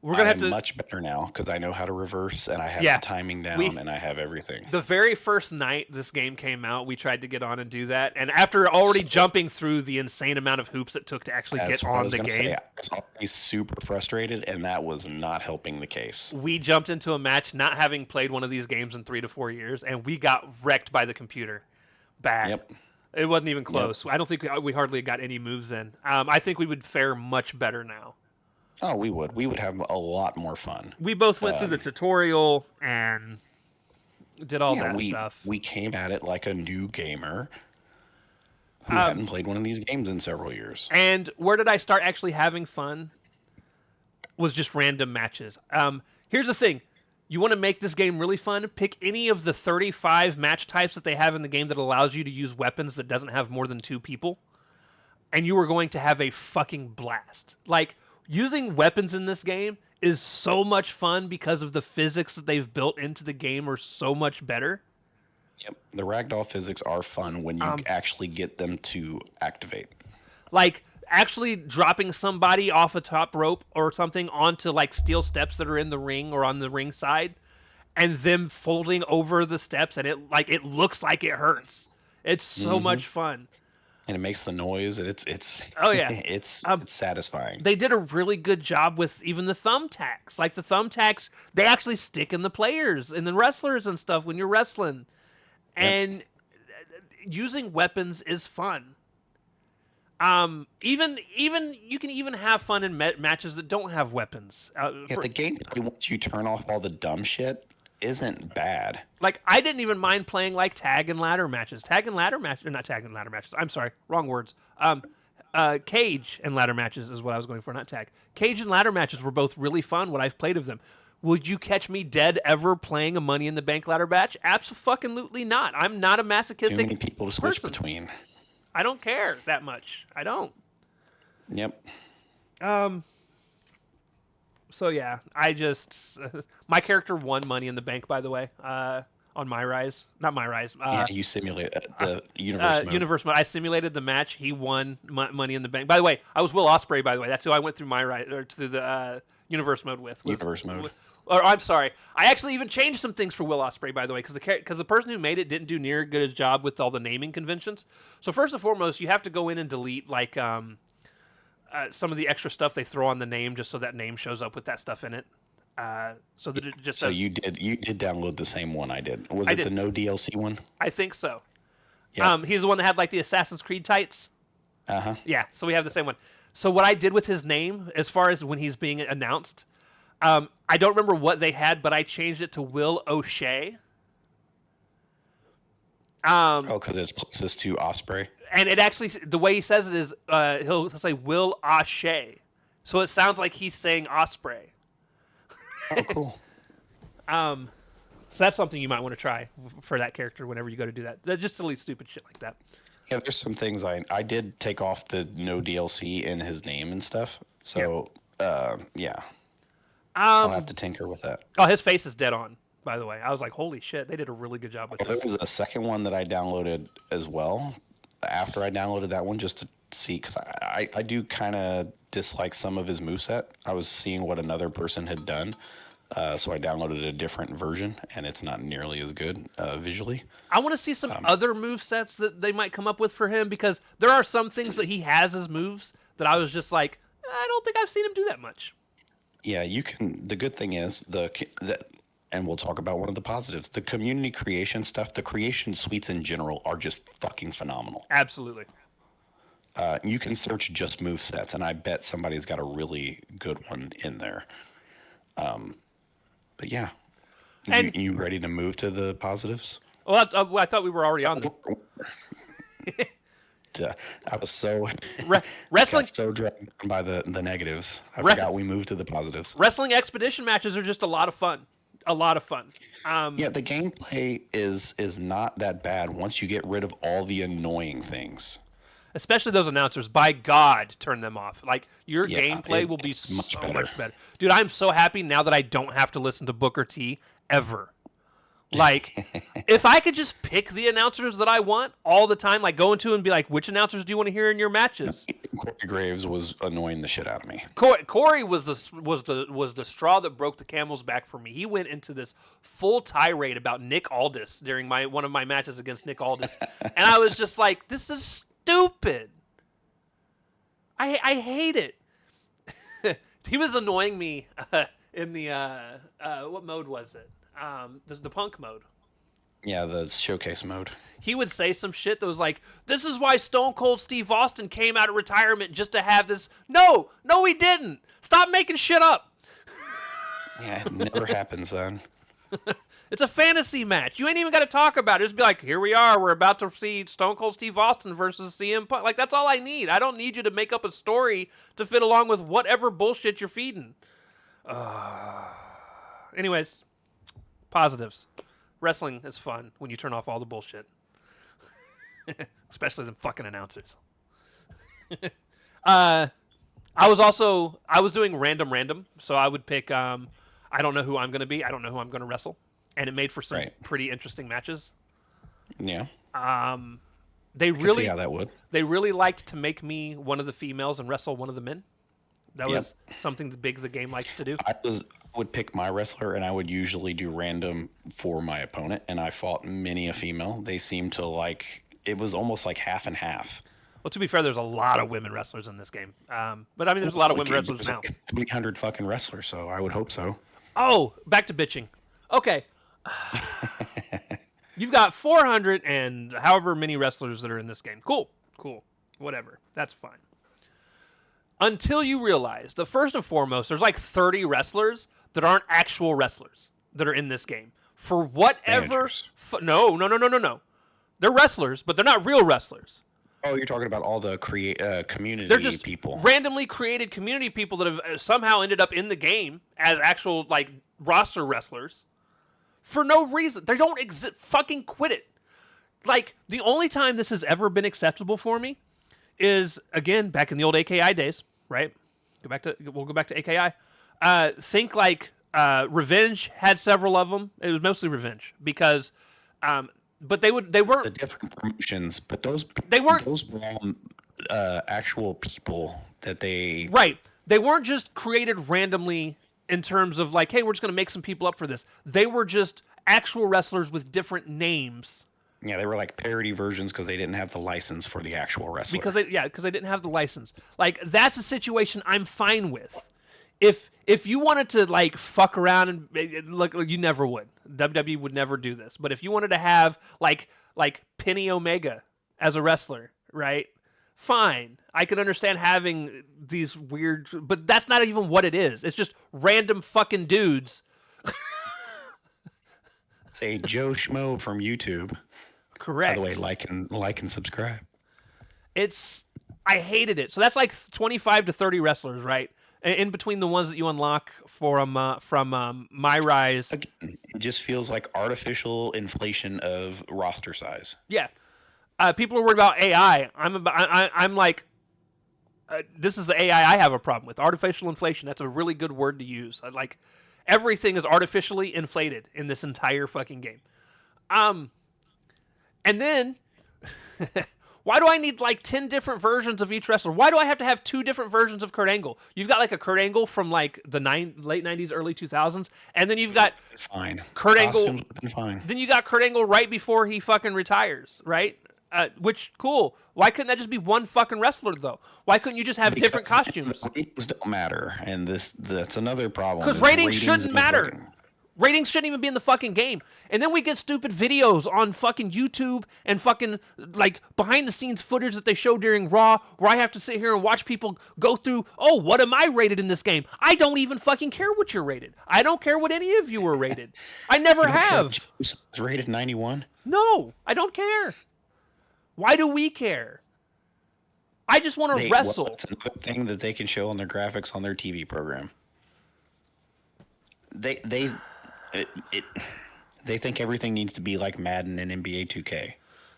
We're I gonna have am to. much better now because I know how to reverse and I have Yeah, the timing we down and I have everything. the very first night this game came out, we tried to get on and do that, and after already So jumping through the insane amount of hoops it took to actually that's get what I on was the gonna game, say. I was already super frustrated, and that was not helping the case. we jumped into a match not having played one of these games in 3 to 4 years, and we got wrecked by the computer. Bad. Yep. It wasn't even Yep. close. I don't think we hardly got any moves in. I think we would fare much better now. Oh, we would. We would have a lot more fun. We both went through the tutorial and did all Yeah, that we stuff. we came at it like a new gamer who Um, hadn't played one of these games in several years. and where did I start actually having fun? Was just random matches. Here's the thing. You want to make this game really fun? Pick any of the 35 match types that they have in the game that allows you to use weapons that doesn't have more than 2 people, and you are going to have a fucking blast. Like, using weapons in this game is so much fun because of the physics that they've built into the game are so much better. Yep. The ragdoll physics are fun when you actually get them to activate. Like, actually dropping somebody off a top rope or something onto, like, steel steps that are in the ring or on the ring side, and them folding over the steps, and it looks like it hurts. It's so much fun. And it makes the noise, and it's Oh yeah. it's satisfying. They did a really good job with even the thumbtacks. Like, the thumbtacks, they actually stick in the players and the wrestlers and stuff when you're wrestling. And using weapons is fun. Even you can even have fun in matches that don't have weapons. Yeah, the gameplay once you turn off all the dumb shit isn't bad. Like, I didn't even mind playing like tag and ladder matches. Tag and ladder matches, not tag and ladder matches. I'm sorry, wrong words. Cage and ladder matches is what I was going for, not tag. Cage and ladder matches were both really fun. What I've played of them. Would you catch me dead ever playing a Money in the Bank ladder match? Absolutely not. I'm not a Too masochistic many people to switch person. between. I don't care that much. I don't. Yep. So yeah, I just my character won Money in the Bank, by the way, on my rise, not my rise. Yeah, you simulate the universe mode. Universe mode. I simulated the match. He won Money in the Bank. By the way, I was Will Ospreay. By the way, that's who I went through my rise or through the universe mode with. Universe mode. Or I'm sorry, I actually even changed some things for Will Ospreay, by the way, because the person who made it didn't do near good a job with all the naming conventions. So first and foremost, you have to go in and delete like some of the extra stuff they throw on the name, just so that name shows up with that stuff in it. So that it just So says, you did download the same one I did. Was I it did. the no DLC one? I think so. Yeah. He's the one that had like the Assassin's Creed tights. Uh-huh. Yeah, so we have the same one. So what I did with his name, as far as when he's being announced, I don't remember what they had, but I changed it to Will O'Shea. Oh, because it's closest to Osprey. And it actually, the way he says it is, he'll say Will O'Shea. So it sounds like he's saying Osprey. Oh, cool. So that's something you might want to try for that character whenever you go to do that. Just silly, stupid shit like that. Yeah, there's some things I did take off the no DLC in his name and stuff. So, yeah. I'll have to tinker with that. Oh, his face is dead on, by the way. I was like, holy shit, they did a really good job with this. There was a second one that I downloaded as well after I downloaded that one just to see, because I do kind of dislike some of his moveset. I was seeing what another person had done. So I downloaded a different version, and it's not nearly as good visually. I want to see some other movesets that they might come up with for him, because there are some things that he has as moves that I was just like, I don't think I've seen him do that much. Yeah, you can. The good thing is and we'll talk about one of the positives. The community creation stuff, the creation suites in general are just fucking phenomenal. Absolutely. You can search just movesets, and I bet somebody's got a really good one in there. But yeah, and you ready to move to the positives? Well, I thought we were already on them. I was so wrestling so dragged by the negatives. I forgot we moved to the positives. Wrestling expedition matches are just a lot of fun. A lot of fun. Yeah, the gameplay is not that bad once you get rid of all the annoying things. Especially those announcers. By God, turn them off. Like, your gameplay will be so much better. Dude, I'm so happy now that I don't have to listen to Booker T ever. Like, if I could just pick the announcers that I want all the time, like go into and be like, which announcers do you want to hear in your matches? Corey Graves was annoying the shit out of me. Corey was the straw that broke the camel's back for me. He went into this full tirade about Nick Aldis during one of my matches against Nick Aldis, and I was just like, this is stupid. I hate it. He was annoying me in the what mode was it? The punk mode. Yeah, the showcase mode. He would say some shit that was like, this is why Stone Cold Steve Austin came out of retirement just to have this. No, he didn't. Stop making shit up. Yeah, it never happens, son. It's a fantasy match. You ain't even got to talk about it. Just be like, here we are. We're about to see Stone Cold Steve Austin versus CM Punk. Like, that's all I need. I don't need you to make up a story to fit along with whatever bullshit you're feeding. Anyways, positives. Wrestling is fun when you turn off all the bullshit. Especially the fucking announcers. I was doing random, so I would pick, I don't know who I'm going to be. I don't know who I'm going to wrestle. And it made for some pretty interesting matches. Yeah. They really, see how that would. They really liked to make me one of the females and wrestle one of the men. That was something big the game likes to do. I would pick my wrestler, and I would usually do random for my opponent, and I fought many a female. They seemed to like, it was almost like half and half. Well, to be fair, there's a lot of women wrestlers in this game. But I mean, there's a lot of women wrestlers now. Like 300 fucking wrestlers, so I would hope so. Oh, back to bitching. Okay. You've got 400 and however many wrestlers that are in this game. Cool. Whatever. That's fine. Until you realize that first and foremost, there's like 30 wrestlers that aren't actual wrestlers that are in this game. For whatever... No. They're wrestlers, but they're not real wrestlers. Oh, you're talking about all the community They're just people. Randomly created community people that have somehow ended up in the game as actual like roster wrestlers for no reason. They don't exist. Fucking quit it. Like, the only time this has ever been acceptable for me is, again, back in the old AKI days, right? We'll go back to AKI. Think like Revenge had several of them. It was mostly Revenge because... but they weren't the different promotions, but those were all actual people that they They weren't just created randomly in terms of like, hey, we're just going to make some people up for this. They were just actual wrestlers with different names. Yeah, they were like parody versions because they didn't have the license for the actual wrestler. Because they didn't have the license. Like, that's a situation I'm fine with. If you wanted to like fuck around and look, you never would. WWE would never do this. But if you wanted to have like Penny Omega as a wrestler, right? fine. I can understand having these weird, but that's not even what it is. It's just random fucking dudes. Say Joe Schmo from YouTube. Correct. By the way, like and subscribe. I hated it. So that's like 25 to 30 wrestlers, right? In between the ones that you unlock from My Rise. Again, it just feels like artificial inflation of roster size. Yeah. People are worried about AI. I'm like, this is the AI I have a problem with. Artificial inflation. That's a really good word to use. Like, everything is artificially inflated in this entire fucking game. And then, why do I need like 10 different versions of each wrestler? Why do I have to have 2 different versions of Kurt Angle? You've got like a Kurt Angle from like the late 90s, early 2000s, and then you've got Fine. Kurt Costumes Angle. would have been fine. Then you got Kurt Angle right before he fucking retires, right? Which, cool. Why couldn't that just be one fucking wrestler, though? Why couldn't you just have different costumes? Ratings don't matter, and that's another problem. Because ratings shouldn't matter. Ratings shouldn't even be in the fucking game. And then we get stupid videos on fucking YouTube and fucking, like, behind-the-scenes footage that they show during Raw where I have to sit here and watch people go through, oh, what am I rated in this game? I don't even fucking care what you're rated. I don't care what any of you are rated. I never have. It's rated 91? No, I don't care. Why do we care? I just want to wrestle. Well, it's another thing that they can show on their graphics on their TV program. They think everything needs to be like Madden and NBA 2K.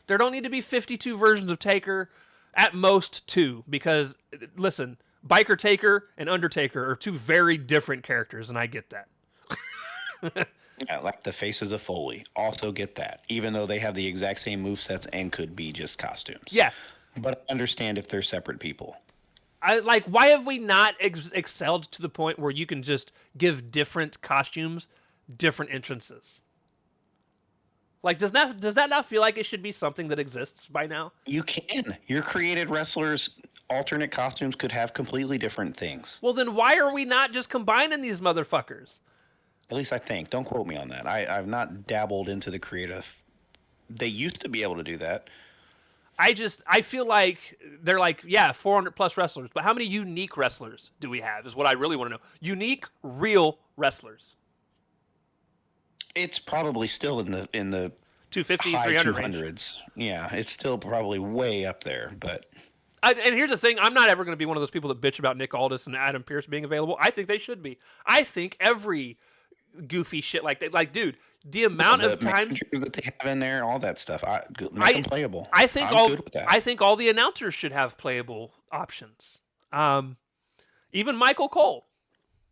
There don't need to be 52 versions of Taker, at most 2, because, listen, Biker Taker and Undertaker are 2 very different characters, and I get that. Yeah, like the faces of Foley. Also get that, even though they have the exact same movesets and could be just costumes. Yeah. But I understand if they're separate people. Why have we not excelled to the point where you can just give different costumes different entrances? Like, does that not feel like it should be something that exists by now? You can. Your created wrestlers' alternate costumes could have completely different things. Well, then why are we not just combining these motherfuckers? At least I think. Don't quote me on that. I've not dabbled into the creative. They used to be able to do that. I feel like they're like, yeah, 400 plus wrestlers, but how many unique wrestlers do we have is what I really want to know. Unique, real wrestlers. It's probably still in the 250, high 300 200s. range. Yeah, it's still probably way up there, but And here's the thing, I'm not ever going to be one of those people that bitch about Nick Aldis and Adam Pearce being available. I think they should be. I think every goofy shit like that, like, dude, the amount of times that they have in there, all that stuff, make them playable. I think I'm good with that. I think all the announcers should have playable options. Even Michael Cole.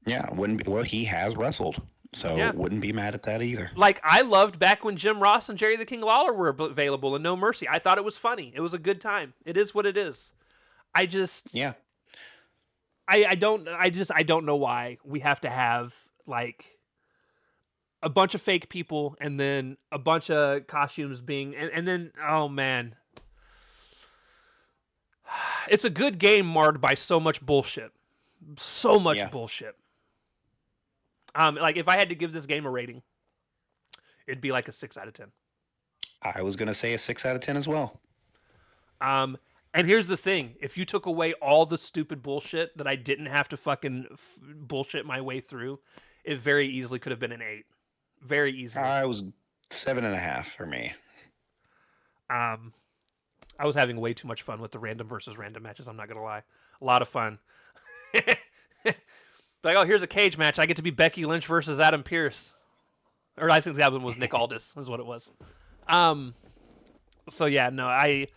Yeah, wouldn't be, well, he has wrestled, so wouldn't be mad at that either. Like, I loved back when Jim Ross and Jerry the King Lawler were available in No Mercy. I thought it was funny. It was a good time. It is what it is. I don't know why we have to have like a bunch of fake people and then a bunch of costumes being and then, oh man, it's a good game marred by so much bullshit. Bullshit. Like, if I had to give this game a rating, it'd be like a 6 out of 10. I was gonna say a 6 out of 10 as well. And here's the thing: if you took away all the stupid bullshit that I didn't have to fucking bullshit my way through, it very easily could have been an 8. Very easily. I was 7.5 for me. I was having way too much fun with the random versus random matches. I'm not gonna lie, a lot of fun. Like, oh, here's a cage match. I get to be Becky Lynch versus Adam Pearce, or I think the album was Nick Aldis, is what it was. So yeah, no, I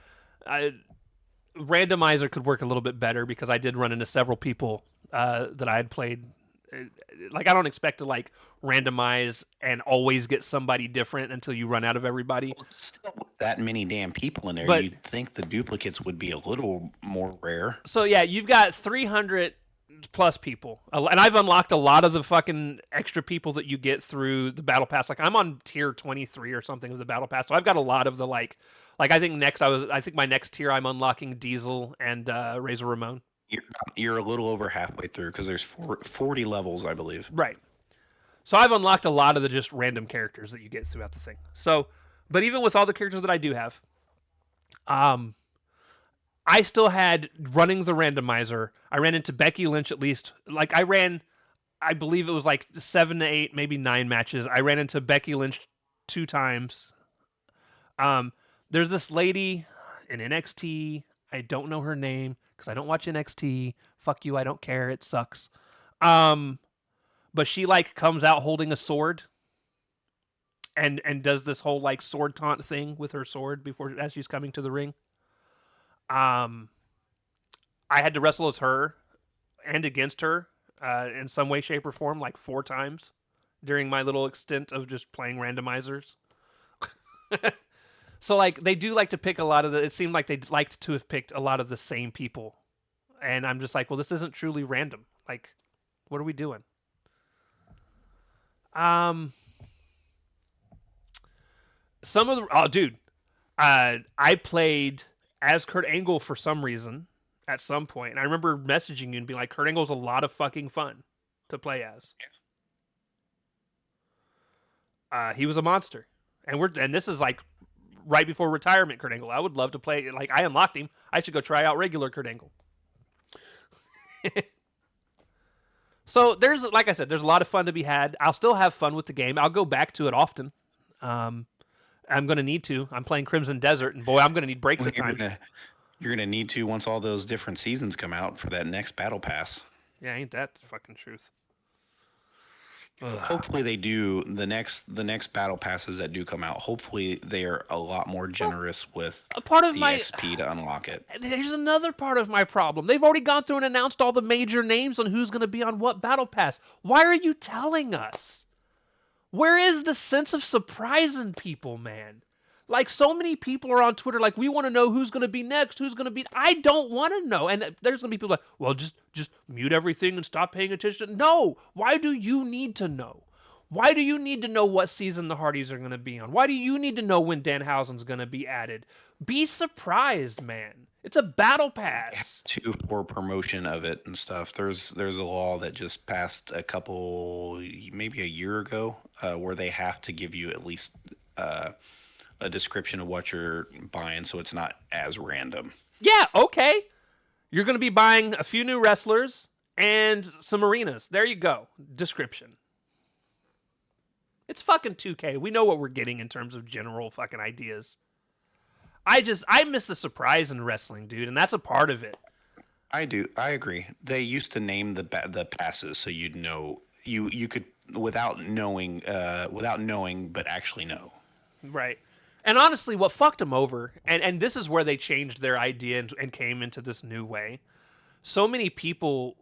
randomizer could work a little bit better because I did run into several people that I had played. Like, I don't expect to like randomize and always get somebody different until you run out of everybody. Still, with that many damn people in there, But you'd think the duplicates would be a little more rare. So yeah, you've got 300 plus people, and I've unlocked a lot of the fucking extra people that you get through the battle pass. Like, I'm on tier 23 or something of the battle pass, so I've got a lot of the like I think my next tier I'm unlocking Diesel and Razor Ramon. You're a little over halfway through because there's 40 levels, I believe. Right. So I've unlocked a lot of the just random characters that you get throughout the thing. So, but even with all the characters that I do have, I still had running the randomizer. I ran into Becky Lynch at least. Like I believe it was like 7 to 8, maybe 9 matches. I ran into Becky Lynch 2 times. Um, there's this lady in NXT. I don't know her name because I don't watch NXT. Fuck you, I don't care. It sucks. Um, but she like comes out holding a sword and does this whole like sword taunt thing with her sword before as she's coming to the ring. Um, I had to wrestle as her and against her in some way, shape, or form like 4 times during my little extent of just playing randomizers. So like they do like to pick a lot of the. It seemed like they liked to have picked a lot of the same people, and I'm just like, well, this isn't truly random. Like, what are we doing? Um, some of the dude, I played as Kurt Angle for some reason at some point, and I remember messaging you and being like, Kurt Angle's a lot of fucking fun to play as. He was a monster, and this is like right before retirement Kurt Angle. I would love to play. Like I unlocked him. I should go try out regular Kurt Angle. So there's, like I said, there's a lot of fun to be had. I'll still have fun with the game. I'll go back to it often. I'm going to need to. I'm playing Crimson Desert, and boy, I'm going to need breaks at times. You're gonna need to once all those different seasons come out for that next battle pass. Yeah, ain't that the fucking truth? Ugh. Hopefully they do the next battle passes that do come out. Hopefully they are a lot more generous with A part of the my XP to unlock it. Here's another part of my problem. They've already gone through and announced all the major names on who's going to be on what battle pass. Why are you telling us? Where is the sense of surprise in people, man? Like, so many people are on Twitter like, we want to know who's going to be next, who's going to be... I don't want to know. And there's going to be people like, well, just mute everything and stop paying attention. No! Why do you need to know? Why do you need to know what season the Hardys are going to be on? Why do you need to know when Danhausen's going to be added? Be surprised, man. It's a battle pass. For promotion of it and stuff. There's a law that just passed maybe a year ago, where they have to give you at least... a description of what you're buying so it's not as random. Yeah, okay. You're going to be buying a few new wrestlers and some arenas. There you go. Description. It's fucking 2K. We know what we're getting in terms of general fucking ideas. I miss the surprise in wrestling, dude, and that's a part of it. I do. I agree. They used to name the passes so you'd know you could without knowing but actually know. Right. And honestly, what fucked them over, and this is where they changed their idea and came into this new way, so many people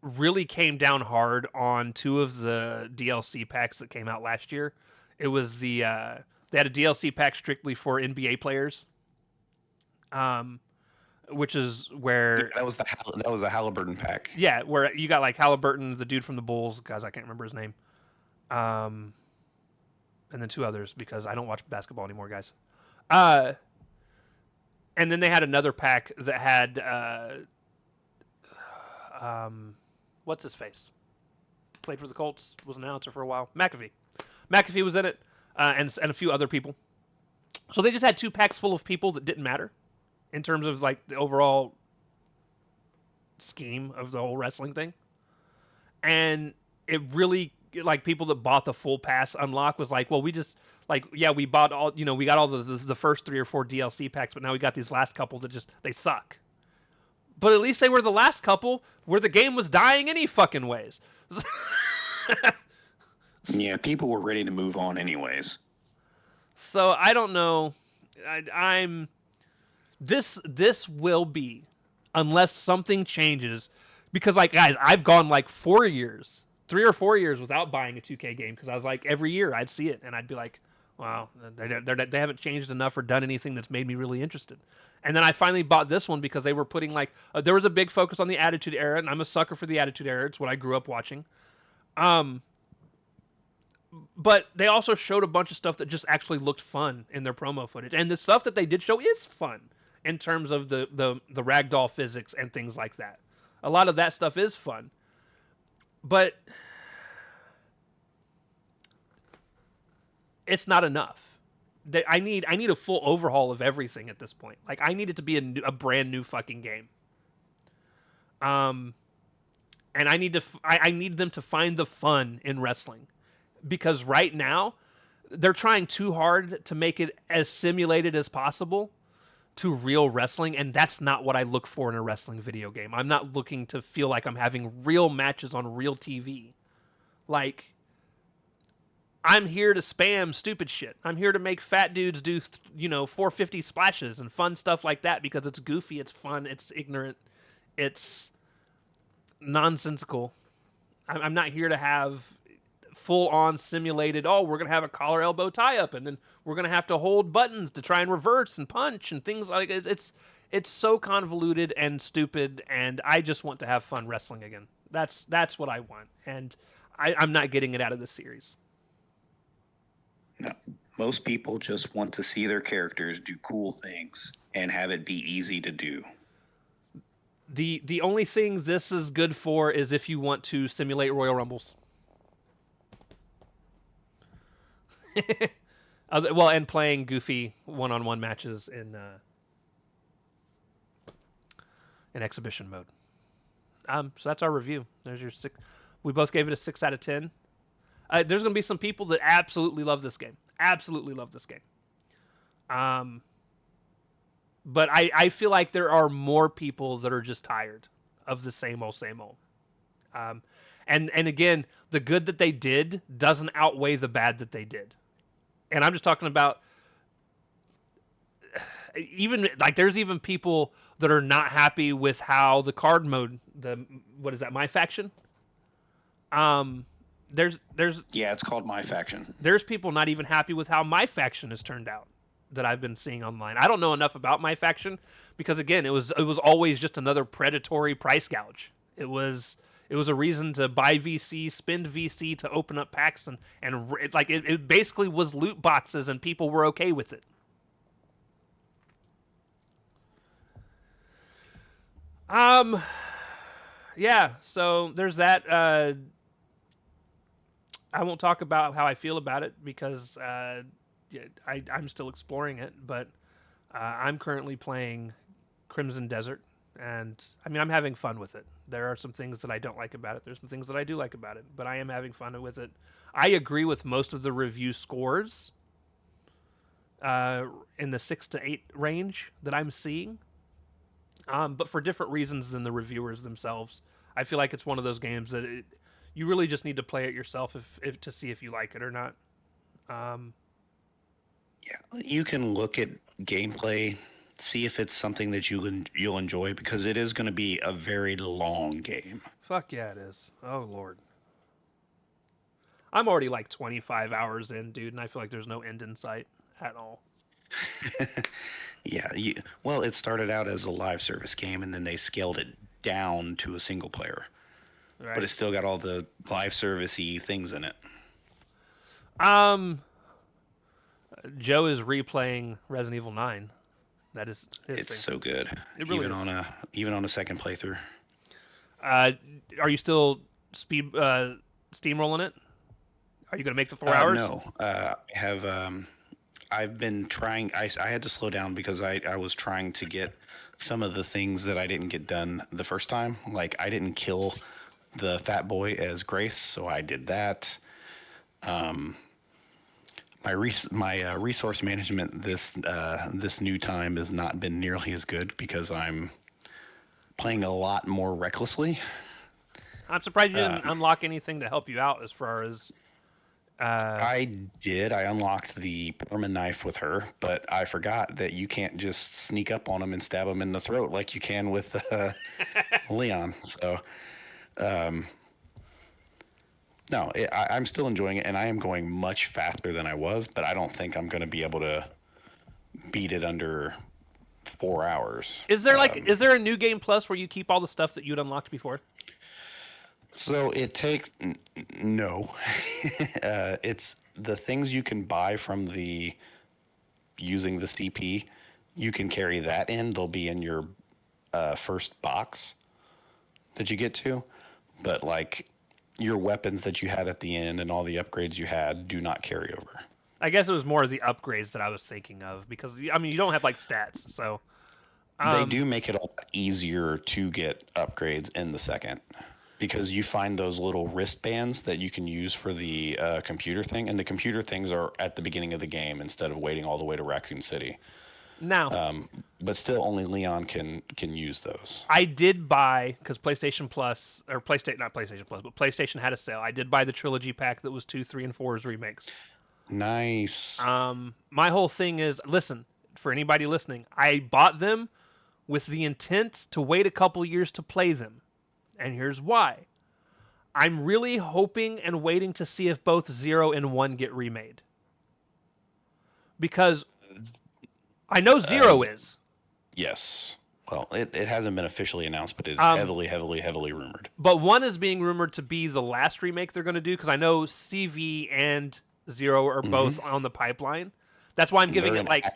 really came down hard on 2 of the DLC packs that came out last year. It was they had a DLC pack strictly for NBA players, which is where... Yeah, that was the Halliburton pack. Yeah, where you got like Halliburton, the dude from the Bulls, guys, I can't remember his name. And then 2 others because I don't watch basketball anymore, guys. And then they had another pack that had what's his face? Played for the Colts, was an announcer for a while. McAfee. McAfee was in it, and a few other people. So they just had 2 packs full of people that didn't matter in terms of like the overall scheme of the whole wrestling thing. And it really, like, people that bought the full pass unlock was like, well, we just like, yeah, we bought all, we got all the first 3 or 4 DLC packs, but now we got these last couple that just, they suck. But at least they were the last couple where the game was dying any fucking ways. Yeah, people were ready to move on anyways. So I don't know. This will be, unless something changes, because like, guys, I've gone like 4 years. 3 or 4 years without buying a 2K game because I was like, every year I'd see it and I'd be like, wow, they haven't changed enough or done anything that's made me really interested. And then I finally bought this one because they were putting like, there was a big focus on the Attitude Era, and I'm a sucker for the Attitude Era. It's what I grew up watching. But they also showed a bunch of stuff that just actually looked fun in their promo footage. And the stuff that they did show is fun in terms of the ragdoll physics and things like that. A lot of that stuff is fun. But it's not enough. I need a full overhaul of everything at this point. Like I need it to be a brand new fucking game. Um, and I need them to find the fun in wrestling, because right now they're trying too hard to make it as simulated as possible to real wrestling, and that's not what I look for in a wrestling video game. I'm not looking to feel like I'm having real matches on real TV. Like, I'm here to spam stupid shit. I'm here to make fat dudes do, 450 splashes and fun stuff like that because it's goofy, it's fun, it's ignorant, it's nonsensical. I'm not here to have full on simulated, oh, we're going to have a collar elbow tie up and then we're going to have to hold buttons to try and reverse and punch and things like it. It's so convoluted and stupid, and I just want to have fun wrestling again. That's what I want, and I'm not getting it out of this series. No, most people just want to see their characters do cool things and have it be easy to do. The only thing this is good for is if you want to simulate Royal Rumbles. Well, and playing goofy one-on-one matches in exhibition mode. So that's our review. There's your 6. We both gave it a 6 out of 10. There's going to be some people that absolutely love this game. Absolutely love this game. But I feel like there are more people that are just tired of the same old, same old. And again, the good that they did doesn't outweigh the bad that they did. And I'm just talking about even like there's even people that are not happy with how the card mode, what is that, My Faction? There's Yeah, it's called My Faction. There's people not even happy with how My Faction has turned out that I've been seeing online. I don't know enough about My Faction because again, it was always just another predatory price gouge. It was a reason to buy VC, spend VC to open up packs, and it basically was loot boxes, and people were okay with it. Yeah, so there's that. I won't talk about how I feel about it because I'm still exploring it, but I'm currently playing Crimson Desert, and I mean, I'm having fun with it. There are some things that I don't like about it. There's some things that I do like about it, but I am having fun with it. I agree with most of the review scores in the 6 to 8 range that I'm seeing, but for different reasons than the reviewers themselves. I feel like it's one of those games that you really just need to play it yourself if to see if you like it or not. Yeah, you can look at gameplay, see if it's something that you'll enjoy, because it is going to be a very long game. Fuck yeah, it is. Oh Lord, I'm already like 25 hours in, dude, and I feel like there's no end in sight at all. Yeah, well, it started out as a live service game, and then they scaled it down to a single player. Right. But it's still got all the live service-y things in it. Joe is replaying Resident Evil 9. That is his It's thing. So good. It really even on a second playthrough. Are you still steamrolling it? Are you going to make the 4 hours? No. I've been trying. I had to slow down because I was trying to get some of the things that I didn't get done the first time. Like, I didn't kill the fat boy as Grace, so I did that. My resource management this new time has not been nearly as good because I'm playing a lot more recklessly. I'm surprised you didn't unlock anything to help you out as far as... I did. I unlocked the perma knife with her, but I forgot that you can't just sneak up on him and stab him in the throat like you can with Leon. So, no, I'm still enjoying it, and I am going much faster than I was, but I don't think I'm going to be able to beat it under 4 hours. Is there is there a new game plus where you keep all the stuff that you'd unlocked before? So it takes no. It's the things you can buy from using the CP. You can carry that in. They'll be in your first box that you get to, but like your weapons that you had at the end and all the upgrades you had do not carry over. I guess it was more of the upgrades that I was thinking of because I mean you don't have like stats, so They do make it a lot easier to get upgrades in the second because you find those little wristbands that you can use for the computer thing, and the computer things are at the beginning of the game instead of waiting all the way to Raccoon City. now But still, only Leon can use those. I did buy because PlayStation Plus or PlayStation not PlayStation Plus, but PlayStation had a sale. I did buy the trilogy pack that was 2, 3, and 4's remakes. Nice. My whole thing is listen for anybody listening. I bought them with the intent to wait a couple years to play them, and here's why. I'm really hoping and waiting to see if both 0 and 1 get remade because I know 0 is. Yes. Well, it hasn't been officially announced, but it's heavily rumored. But 1 is being rumored to be the last remake they're going to do because I know CV and 0 are both on the pipeline. That's why I'm giving it like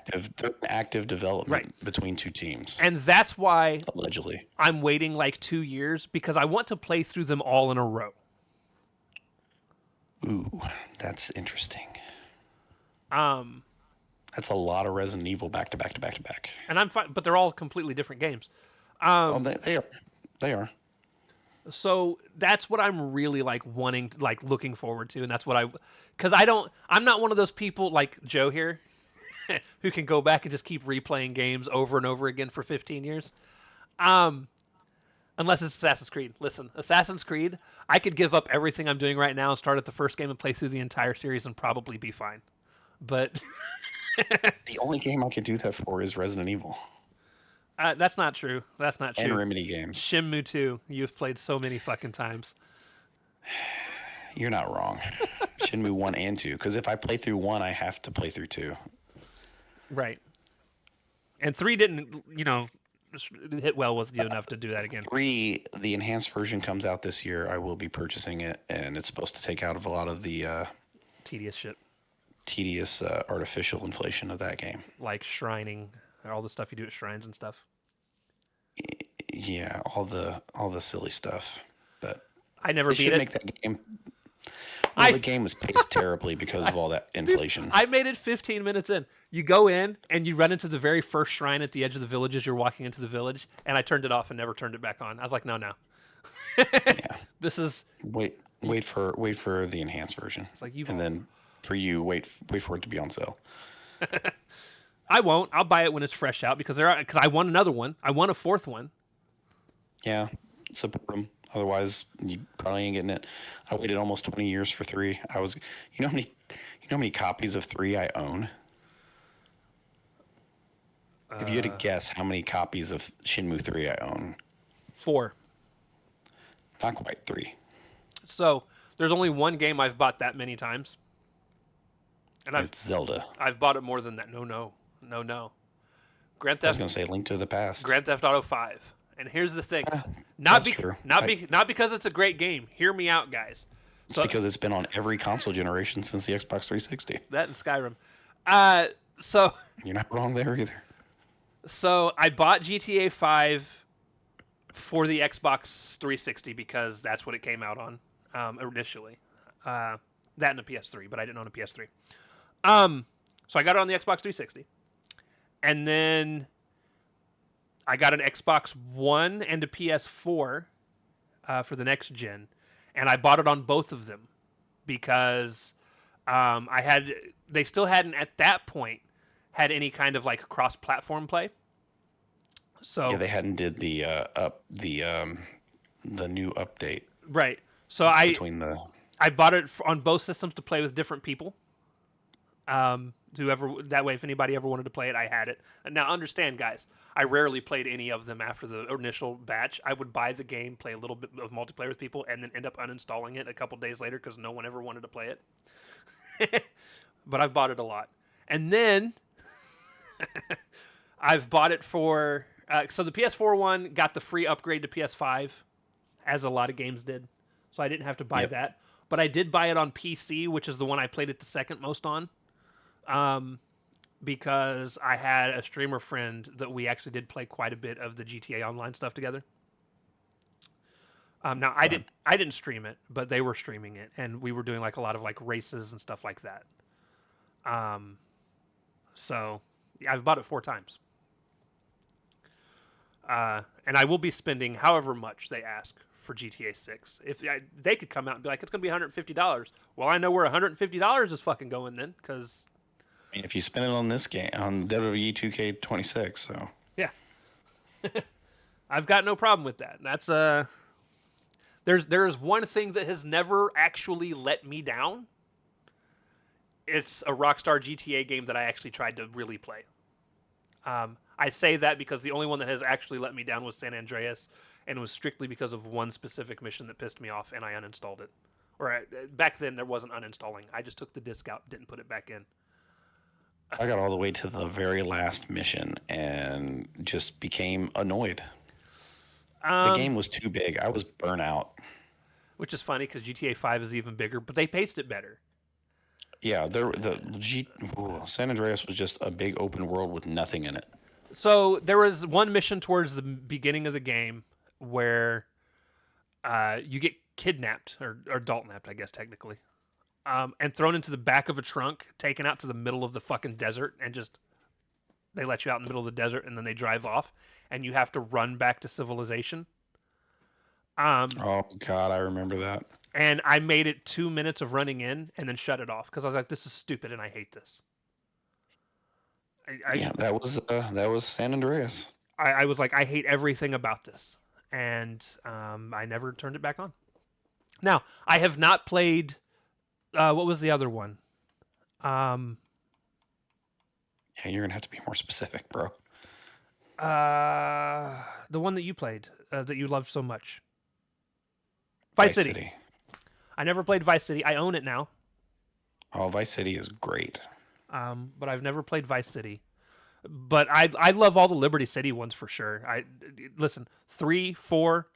active development between two teams. And that's why allegedly I'm waiting like 2 years because I want to play through them all in a row. Ooh, that's interesting. That's a lot of Resident Evil back to back to back to back. And I'm fine, but they're all completely different games. They are. They are. So that's what I'm really like wanting, like looking forward to, and that's what because I'm not one of those people like Joe here, who can go back and just keep replaying games over and over again for 15 years. Unless it's Assassin's Creed. Listen, Assassin's Creed, I could give up everything I'm doing right now and start at the first game and play through the entire series and probably be fine. But the only game I could do that for is Resident Evil. That's not true. That's not true. And Remedy games. Shenmue 2, you've played so many fucking times. You're not wrong. Shenmue 1 and 2. Because if I play through 1, I have to play through 2. Right. And 3 didn't, hit well with you enough to do that again. 3, the enhanced version comes out this year. I will be purchasing it, and it's supposed to take out of a lot of the tedious shit. Tedious artificial inflation of that game. Like shrining, all the stuff you do at shrines and stuff. Yeah, all the silly stuff. But I never beat it. Make that game. Well, the game was paced terribly because of all that inflation. Dude, I made it 15 minutes in. You go in and you run into the very first shrine at the edge of the village as you're walking into the village, and I turned it off and never turned it back on. I was like, no. Yeah. This is wait for the enhanced version. It's like then for you wait for it to be on sale. I won't. I'll buy it when it's fresh out because I want another one. I want a fourth one. Yeah, support them. Otherwise, you probably ain't getting it. I waited almost 20 years for 3. You know how many copies of 3 I own? If you had to guess how many copies of Shenmue 3 I own. 4. Not quite 3. So there's only one game I've bought that many times. And it's Zelda. I've bought it more than that. No. Grand Theft. I was going to say Link to the Past. Grand Theft Auto 5. And here's the thing. Not because it's a great game. Hear me out, guys. It's because it's been on every console generation since the Xbox 360. That and Skyrim. So you're not wrong there either. So I bought GTA 5 for the Xbox 360 because that's what it came out on initially. That and a PS3, but I didn't own a PS3. So I got it on the Xbox 360. And then I got an Xbox One and a PS4 for the next gen. And I bought it on both of them because they still hadn't at that point had any kind of like cross-platform play. So yeah, they hadn't did the new update. Right. So I bought it on both systems to play with different people. That way, if anybody ever wanted to play it, I had it. Now, understand, guys, I rarely played any of them after the initial batch. I would buy the game, play a little bit of multiplayer with people, and then end up uninstalling it a couple days later because no one ever wanted to play it. But I've bought it a lot. And then I've bought it for... so the PS4 one got the free upgrade to PS5, as a lot of games did. So I didn't have to buy that. But I did buy it on PC, which is the one I played it the second most on. Because I had a streamer friend that we actually did play quite a bit of the GTA Online stuff together. Now I didn't stream it, but they were streaming it, and we were doing like a lot of like races and stuff like that. Um, so yeah, I've bought it 4 times. And I will be spending however much they ask for GTA 6. If they could come out and be like, it's going to be $150. Well, I know where $150 is fucking going then, because I mean, if you spend it on this game, on WWE2K26, so. yeah, I've got no problem with that. That's there's one thing that has never actually let me down. It's a Rockstar GTA game that I actually tried to really play. I say that because the only one that has actually let me down was San Andreas, and it was strictly because of one specific mission that pissed me off, and I uninstalled it. Back then, there wasn't uninstalling. I just took the disc out, didn't put it back in. I got all the way to the very last mission and just became annoyed. The game was too big. I was burnt out. Which is funny because GTA 5 is even bigger, but they paced it better. Yeah, San Andreas was just a big open world with nothing in it. So there was one mission towards the beginning of the game where you get kidnapped or adult napped, I guess technically, and thrown into the back of a trunk, taken out to the middle of the fucking desert, and just they let you out in the middle of the desert, and then they drive off, and you have to run back to civilization. Oh God, I remember that. And I made it 2 minutes of running in, and then shut it off because I was like, "This is stupid, and I hate this." Yeah, that was San Andreas. I was like, I hate everything about this, and I never turned it back on. Now, I have not played. What was the other one? Yeah, you're gonna have to be more specific, bro. The one that you played that you loved so much. Vice City. I never played Vice City. I own it now. Oh, Vice City is great. But I've never played Vice City. But I love all the Liberty City ones for sure. Listen, 3, 4,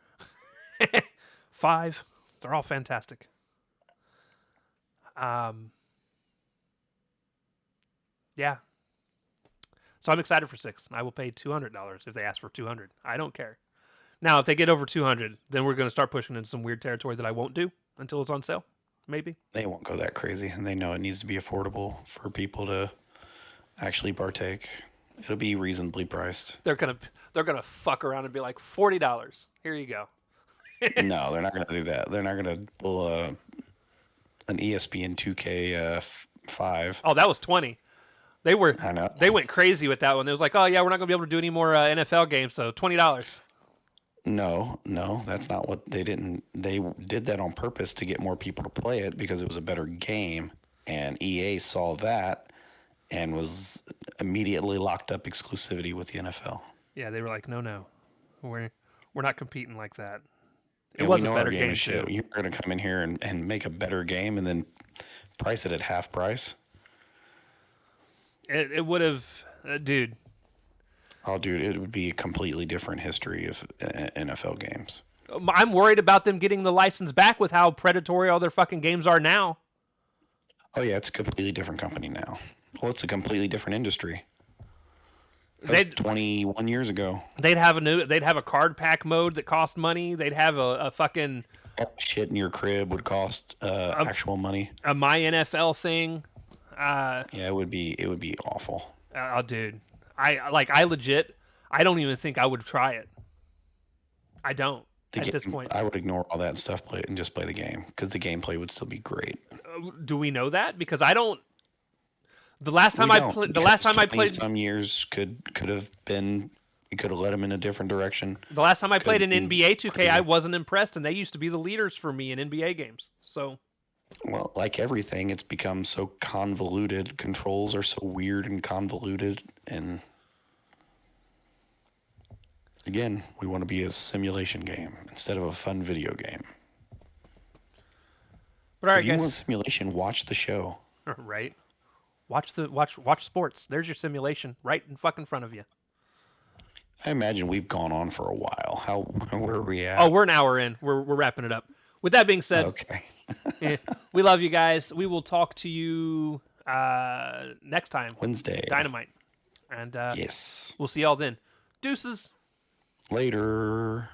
5, they're all fantastic. Yeah. So I'm excited for 6. I will pay $200 if they ask for $200. I don't care. Now, if they get over $200, then we're going to start pushing into some weird territory that I won't do until it's on sale. Maybe. They won't go that crazy, and they know it needs to be affordable for people to actually partake. It'll be reasonably priced. They're gonna fuck around and be like $40. Here you go. No, they're not gonna do that. They're not gonna pull an ESPN 2K5. Oh, that was 20. They went crazy with that one. It was like, oh yeah, we're not gonna be able to do any more NFL games, so $20. No, that's not what they didn't. They did that on purpose to get more people to play it because it was a better game, and EA saw that and was immediately locked up exclusivity with the NFL. Yeah, they were like, no, we're not competing like that. It Yeah, was we a know better our game game is shit. too. You're gonna come in here and make a better game and then price it at half price. It would have, dude. Oh, dude, it would be a completely different history of NFL games. I'm worried about them getting the license back with how predatory all their fucking games are now. Oh yeah, it's a completely different company now. Well, it's a completely different industry. That was 21 years ago. They'd have a card pack mode that cost money. They'd have a fucking shit in your crib would cost actual money. A My NFL thing. Yeah, it would be awful. Oh, dude, I legit, I don't even think I would try it. I don't at this point. I would ignore all that stuff, play it, and just play the game because the gameplay would still be great. Do we know that? Because I don't. The last time I played, some years could have been. You could have led them in a different direction. The last time I played in NBA 2K, I wasn't impressed, and they used to be the leaders for me in NBA games. So. Well, like everything, it's become so convoluted. Controls are so weird and convoluted, and again, we want to be a simulation game instead of a fun video game. But all right, if you want simulation, watch the show. Right. Watch sports. There's your simulation right in fucking front of you. I imagine we've gone on for a while. Where are we at? Oh, we're an hour in. We're wrapping it up. With that being said, okay. We love you guys. We will talk to you next time. Wednesday. Dynamite. And yes. We'll see y'all then. Deuces. Later.